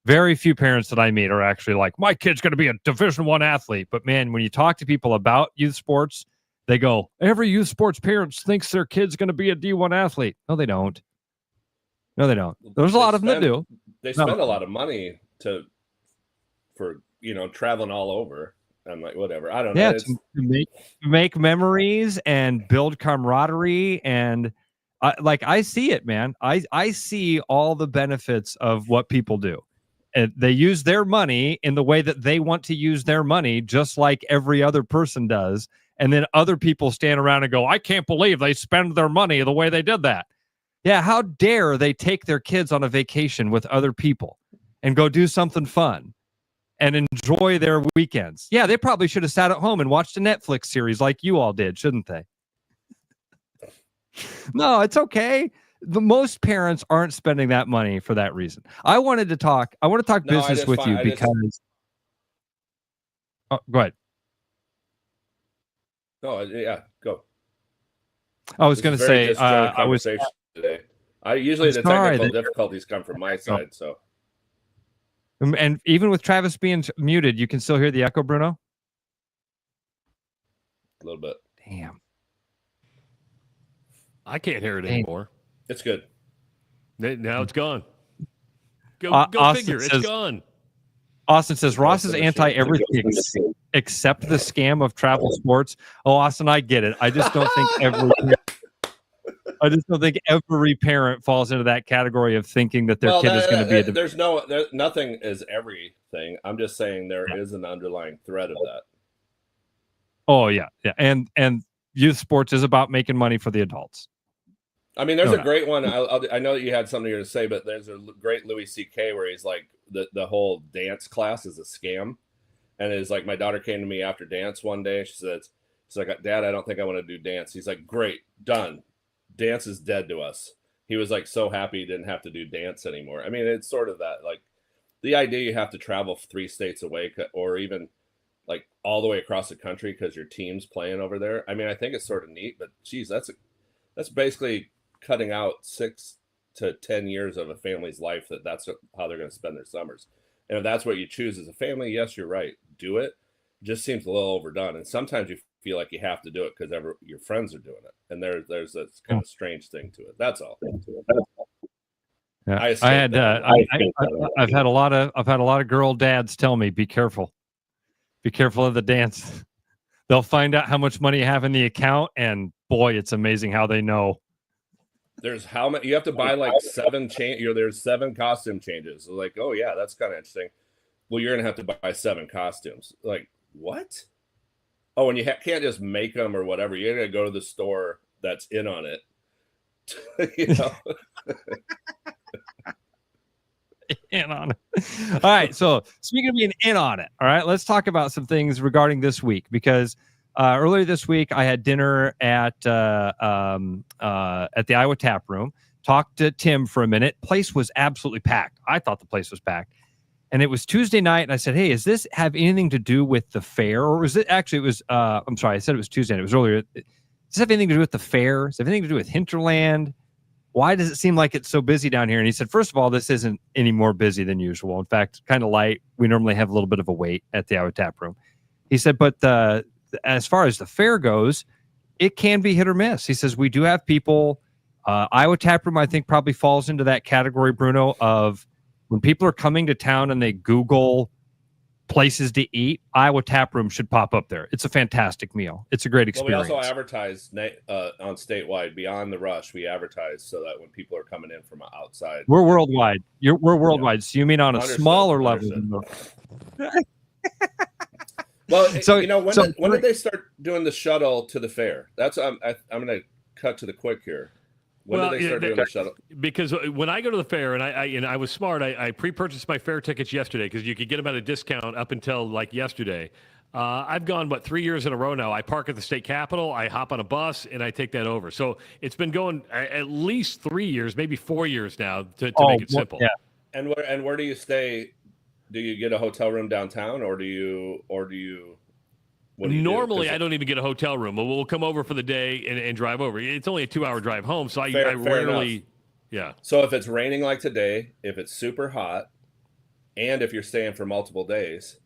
Very few parents that I meet are actually like, my kid's going to be a Division I athlete. But man, when you talk to people about youth sports, they go, every youth sports parent thinks their kid's going to be a D1 athlete. No, they don't. There's a lot of them that do. They spend a lot of money for traveling all over. I'm like, whatever. I don't know. Yeah, to make memories and build camaraderie, and I see it, man. I see all the benefits of what people do. And they use their money in the way that they want to use their money, just like every other person does. And then other people stand around and go, I can't believe they spend their money the way they did that. Yeah, how dare they take their kids on a vacation with other people and go do something fun and enjoy their weekends? Yeah, they probably should have sat at home and watched a Netflix series like you all did, shouldn't they? No, it's okay. Most parents aren't spending that money for that reason. I want to talk business with you because... Oh, go ahead. No, yeah, go. I was going to say, I was... Today. Usually the technical difficulties come from my side, so... And even with Travis being muted, you can still hear the echo, Bruno? A little bit. Damn. I can't hear it anymore. It's good. Now it's gone. Go figure. It's gone. Austin says, Ross is anti-everything except the scam of travel sports. Oh, Austin, I get it. I just don't think every parent falls into that category of thinking that their kid is going to be nothing is everything. I'm just saying there is an underlying thread of that. Oh, yeah. And youth sports is about making money for the adults. I mean, there's a great one. I know that you had something here to say, but there's a great Louis C.K. where he's like, the whole dance class is a scam. And it's like, my daughter came to me after dance one day. She's like, Dad, I don't think I want to do dance. He's like, great, done. Dance is dead to us. He was like so happy he didn't have to do dance anymore. I mean, it's sort of that, like, the idea you have to travel 3 states away or even like all the way across the country because your team's playing over there. I mean, I think it's sort of neat, but geez, that's basically cutting out 6 to 10 years of a family's life. That's how they're going to spend their summers. And if that's what you choose as a family, yes, you're right. Do it. It just seems a little overdone. And sometimes you feel like you have to do it because your friends are doing it. And there's this kind of strange thing to it. That's all. Yeah. I've had a lot of girl dads tell me, be careful of the dance. They'll find out how much money you have in the account, and boy, it's amazing how they know. There's how many you have to buy, like 7 there's 7 costume changes. So like, oh yeah, that's kind of interesting. Well, you're gonna have to buy 7 costumes. Like, what? Oh, and you can't just make them or whatever. You're gonna go to the store that's in on it. You know. In on it. All right. So speaking of being in on it, all right, let's talk about some things regarding this week, because earlier this week I had dinner at the Iowa Tap Room. Talked to Tim for a minute. Place was absolutely packed. I thought the place was packed. And it was Tuesday night, and I said, hey, does this have anything to do with the fair? Or was it actually, it was, I'm sorry, I said it was Tuesday, and it was earlier. Does this have anything to do with the fair? Does it have anything to do with Hinterland? Why does it seem like it's so busy down here? And he said, first of all, this isn't any more busy than usual. In fact, kind of light. We normally have a little bit of a wait at the Iowa Tap Room. He said, but as far as the fair goes, it can be hit or miss. He says, we do have people. Iowa Tap Room, I think, probably falls into that category, Bruno, of when people are coming to town and they Google places to eat, Iowa Tap Room should pop up there. It's a fantastic meal. It's a great experience. Well, we also advertise on statewide, Beyond the Rush. We advertise so that when people are coming in from outside. We're worldwide. We're worldwide. Yeah. So you mean on a smaller level? Well, so, you know, when did they start doing the shuttle to the fair? That's I'm going to cut to the quick here. When did they start doing the shuttle? Because when I go to the fair, and I was smart, I pre-purchased my fair tickets yesterday because you could get them at a discount up until like yesterday. I've gone, 3 years in a row now. I park at the state capitol, I hop on a bus, and I take that over. So it's been going at least 3 years, maybe 4 years now to make it simple. Yeah. And where do you stay? Do you get a hotel room downtown, or do you? Normally, I don't even get a hotel room. We'll come over for the day and drive over. It's only a 2-hour drive home, so I rarely. Enough. Yeah. So if it's raining like today, if it's super hot, and if you're staying for multiple days,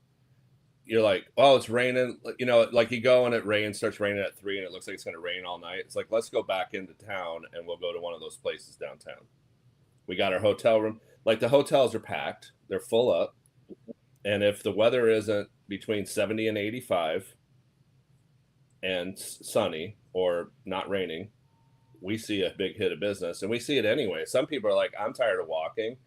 you're like, oh, it's raining. You know, like you go and it rains, starts raining at 3, and it looks like it's going to rain all night. It's like, let's go back into town and we'll go to one of those places downtown. We got our hotel room. Like the hotels are packed, they're full up, and if the weather isn't between 70 and 85. And sunny or not raining, we see a big hit of business, and we see it anyway. Some people are like, I'm tired of walking.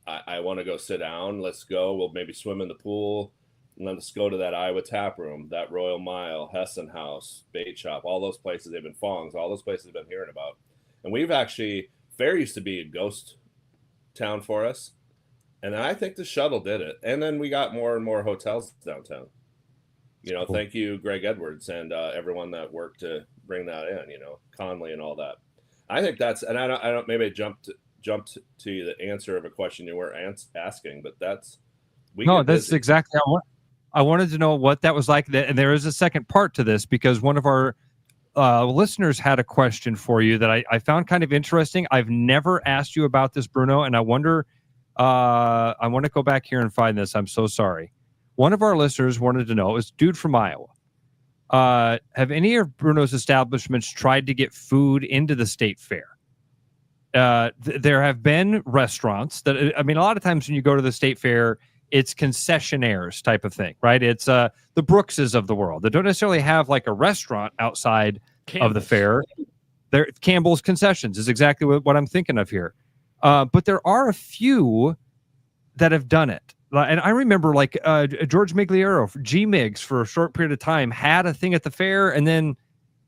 I want to go sit down. Let's go. We'll maybe swim in the pool, and then let's go to that Iowa Tap Room, that Royal Mile, Hessen House, Bait Shop, all those places. They've been Fongs, all those places I've been hearing about. And we've actually, fair used to be a ghost town for us, and I think the shuttle did it. And then we got more and more hotels downtown. You know, thank you, Greg Edwards, and everyone that worked to bring that in. You know, Conley and all that. I think that's, and I don't. Maybe I jumped to you the answer of a question you were asking, but that's. That's exactly. I wanted to know what that was like, and there is a second part to this because one of our listeners had a question for you that I found kind of interesting. I've never asked you about this, Bruno, and I wonder. I want to go back here and find this. I'm so sorry. One of our listeners wanted to know, it was dude from Iowa. Have any of Bruno's establishments tried to get food into the state fair? There have been restaurants that, I mean, a lot of times when you go to the state fair, it's concessionaires type of thing, right? It's the Brookses of the world. They don't necessarily have like a restaurant outside of the fair. Campbell's Concessions is exactly what I'm thinking of here. But there are a few that have done it. And I remember like George Migliero, G-Migs, for a short period of time, had a thing at the fair, and then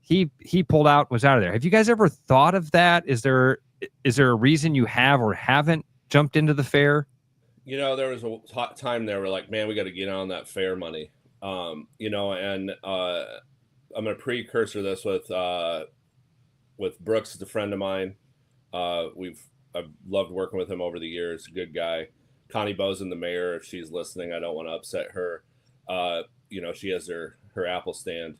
he pulled out, was out of there. Have you guys ever thought of that? Is there a reason you have or haven't jumped into the fair? You know, there was a hot time there where like, man, we got to get on that fair money. You know, and I'm going to precursor this with Brooks, is a friend of mine. I've loved working with him over the years. Good guy. Connie Bozen, the mayor, if she's listening, I don't want to upset her. You know, she has her Apple stand.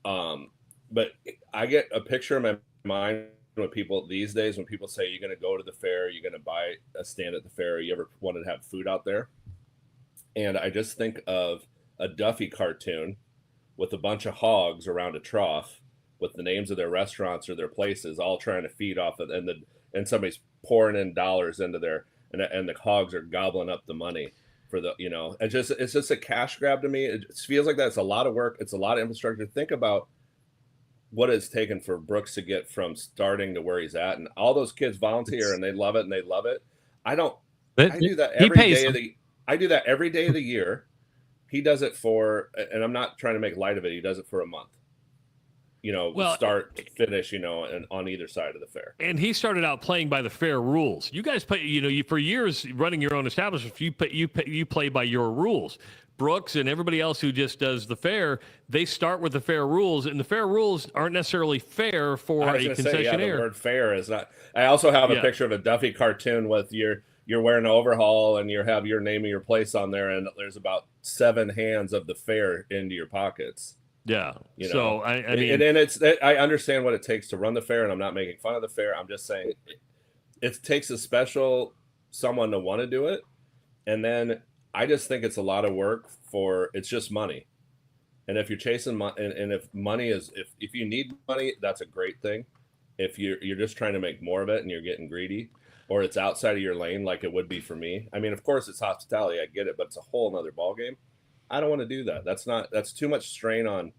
But I get a picture in my mind when people these days, when people say, you're going to go to the fair, you're going to buy a stand at the fair, you ever wanted to have food out there? And I just think of a Duffy cartoon with a bunch of hogs around a trough with the names of their restaurants or their places, all trying to feed off it, and somebody's pouring in dollars into there. And the hogs are gobbling up the money for the, you know, it's just a cash grab to me. It feels like that's a lot of work. It's a lot of infrastructure. Think about what it's taken for Brooks to get from starting to where he's at. And all those kids volunteer and they love it. I do that every day of the year. He does it for, and I'm not trying to make light of it. He does it for a month. You know, start to finish, you know, and on either side of the fair. And he started out playing by the fair rules. You guys play, you know, for years running your own establishment, you play by your rules. Brooks and everybody else who just does the fair, they start with the fair rules, and the fair rules aren't necessarily fair for a concessionaire. The word fair is not. I also have a picture of a Duffy cartoon with you're wearing an overhaul and you have your name of your place on there, and there's about 7 hands of the fair into your pockets. Yeah. You know? So I mean, and I understand what it takes to run the fair, and I'm not making fun of the fair. I'm just saying it takes a special someone to want to do it, and then I just think it's a lot of work for. It's just money, and if you're chasing money, and if money is if you need money, that's a great thing. If you're just trying to make more of it and you're getting greedy, or it's outside of your lane, like it would be for me. I mean, of course, it's hospitality. I get it, but it's a whole nother ballgame. I don't want to do that. That's too much strain on.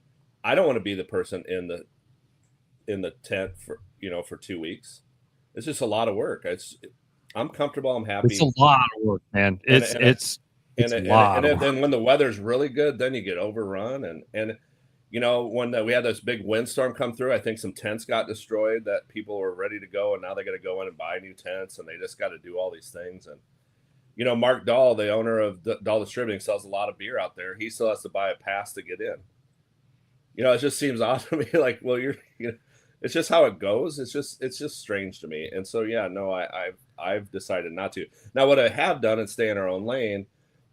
I don't want to be the person in the tent for 2 weeks. It's just a lot of work. I'm comfortable. I'm happy. It's a lot of work, man. It's a lot. And when the weather's really good, then you get overrun. And when we had this big windstorm come through, I think some tents got destroyed that people were ready to go, and now they got to go in and buy new tents, and they just got to do all these things. And Mark Dahl, the owner of Dahl Distributing, sells a lot of beer out there. He still has to buy a pass to get in. It just seems odd to me. Like, well, it's just how it goes. It's just strange to me. And so, yeah, no, I've decided not to. Now, what I have done and stay in our own lane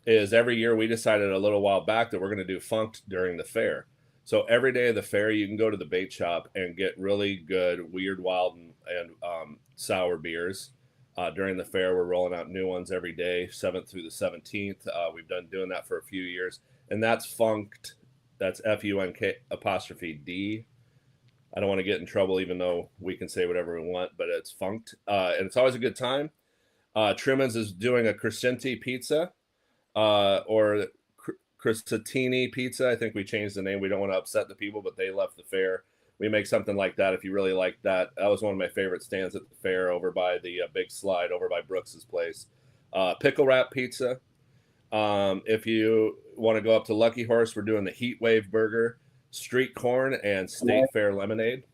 is every year we decided a little while back that we're going to do Funked during the fair. So every day of the fair, you can go to the bait shop and get really good, weird, wild, and sour beers. During the fair, we're rolling out new ones every day, 7th through the 17th. We've done doing that for a few years. And that's Funked. That's FUNK''D. I don't want to get in trouble, even though we can say whatever we want, but it's Funked. And it's always a good time. Truman's is doing a Crescenti pizza or Crescentini pizza. I think we changed the name. We don't want to upset the people, but they left the fair. We make something like that if you really like that. That was one of my favorite stands at the fair over by the big slide over by Brooks's place. Pickle wrap pizza. If you want to go up to Lucky Horse, we're doing the Heat Wave burger, street corn, and State Fair lemonade.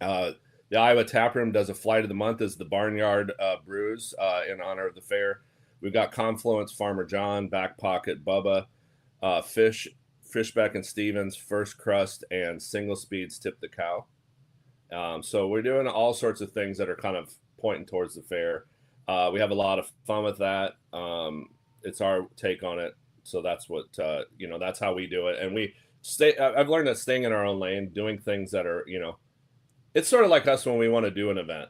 The Iowa Tap Room does a flight of the month as the Barnyard Brews in honor of the fair. We've got Confluence, Farmer John, Back Pocket, Bubba, Fishbeck and Stevens, First Crust, and Single Speeds Tip the Cow. So we're doing all sorts of things that are kind of pointing towards the fair. We have a lot of fun with that. It's our take on it. So that's what, that's how we do it. And I've learned that staying in our own lane, doing things that are, it's sort of like us when we want to do an event.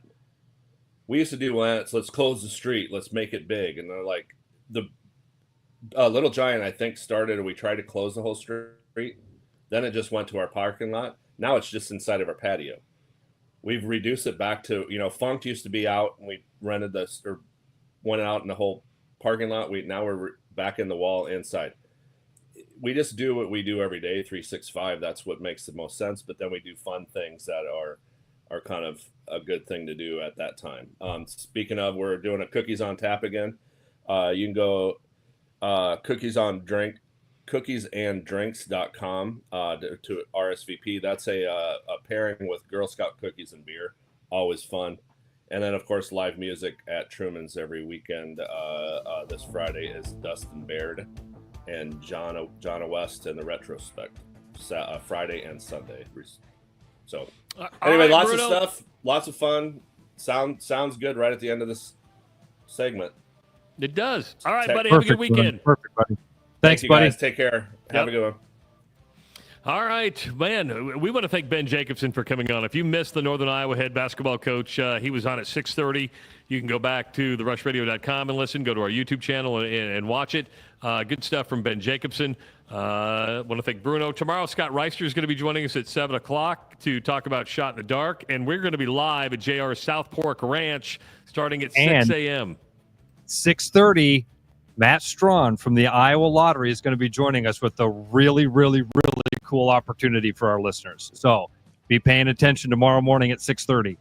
We used to do events, let's close the street, let's make it big. And they're like, the Little Giant, I think, started, we tried to close the whole street. Then it just went to our parking lot. Now it's just inside of our patio. We've reduced it back to, Funked used to be out, and we rented this or went out in the whole parking lot. Now we're back in the wall inside. We just do what we do every day, 365. That's what makes the most sense. But then we do fun things that are kind of a good thing to do at that time. Speaking of, we're doing a Cookies on Tap again. You can go cookiesanddrinks.com to RSVP. That's a pairing with Girl Scout cookies and beer. Always fun. And then, of course, live music at Truman's every weekend. This Friday is Dustin Baird and John West in the retrospect. Friday and Sunday. So anyway, lots Bruno. Of stuff, lots of fun. Sounds good right at the end of this segment. It does. All right, buddy. Have a good weekend. Perfect, buddy. Thanks, you buddy. Guys. Take care. Have a good one. All right, man. We want to thank Ben Jacobson for coming on. If you missed the Northern Iowa head basketball coach, he was on at 6:30. You can go back to therushradio.com and listen. Go to our YouTube channel and watch it. Good stuff from Ben Jacobson. Want to thank Bruno. Tomorrow, Scott Reister is going to be joining us at 7 o'clock to talk about Shot in the Dark. And we're going to be live at JR's South Fork Ranch starting at 6 a.m. 6:30. Matt Strawn from the Iowa Lottery is going to be joining us with a really, really, really cool opportunity for our listeners. So be paying attention tomorrow morning at 6:30.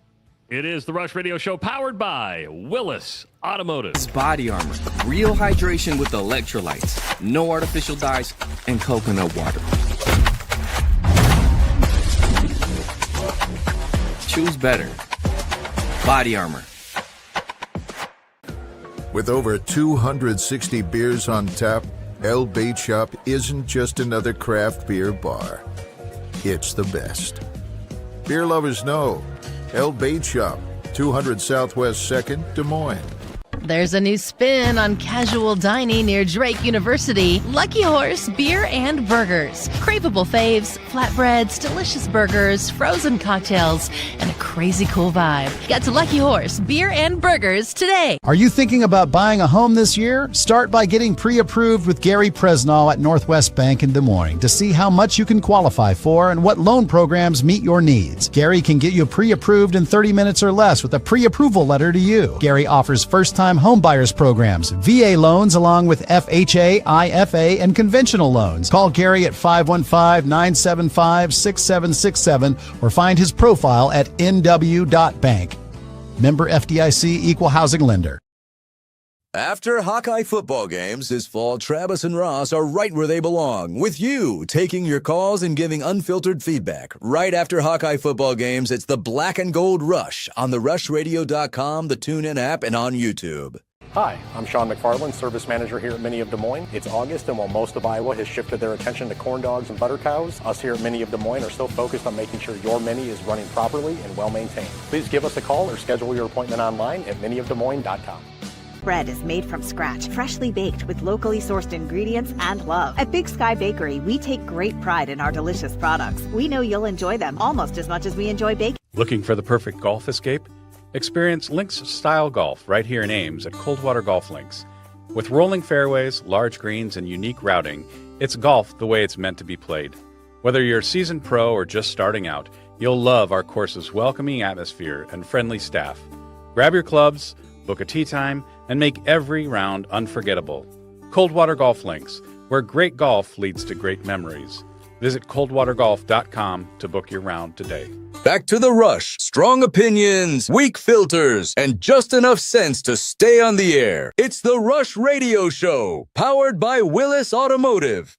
It is the Rush Radio Show powered by Willis Automotive. Body Armor. Real hydration with electrolytes. No artificial dyes and coconut water. Choose better. Body Armor. With over 260 beers on tap, El Bait Shop isn't just another craft beer bar. It's the best. Beer lovers know. El Bait Shop, 200 Southwest 2nd, Des Moines. There's a new spin on casual dining near Drake University. Lucky Horse Beer and Burgers. Craveable faves, flatbreads, delicious burgers, frozen cocktails, and a crazy cool vibe. Get to Lucky Horse Beer and Burgers today. Are you thinking about buying a home this year? Start by getting pre-approved with Gary Presnall at Northwest Bank in Des Moines to see how much you can qualify for and what loan programs meet your needs. Gary can get you pre-approved in 30 minutes or less with a pre-approval letter to you. Gary offers first-time home buyers programs, VA loans along with FHA, IFA, and conventional loans. Call Gary at 515-975-6767 or find his profile at nw.bank. Member FDIC, Equal Housing Lender. After Hawkeye football games this fall, Travis and Ross are right where they belong, with you, taking your calls and giving unfiltered feedback. Right after Hawkeye football games, it's the Black and Gold Rush on therushradio.com, the TuneIn app, and on YouTube. Hi, I'm Sean McFarland, Service Manager here at Mini of Des Moines. It's August, and while most of Iowa has shifted their attention to corn dogs and butter cows, us here at Mini of Des Moines are still focused on making sure your Mini is running properly and well maintained. Please give us a call or schedule your appointment online at miniofdesmoines.com. Bread is made from scratch, freshly baked with locally sourced ingredients and love. At Big Sky Bakery, we take great pride in our delicious products. We know you'll enjoy them almost as much as we enjoy baking. Looking for the perfect golf escape? Experience links-style golf right here in Ames at Coldwater Golf Links. With rolling fairways, large greens, and unique routing, it's golf the way it's meant to be played. Whether you're a seasoned pro or just starting out, you'll love our course's welcoming atmosphere and friendly staff. Grab your clubs, book a tee time, and make every round unforgettable. Coldwater Golf Links, where great golf leads to great memories. Visit coldwatergolf.com to book your round today. Back to the Rush. Strong opinions, weak filters, and just enough sense to stay on the air. It's the Rush Radio Show, powered by Willis Automotive.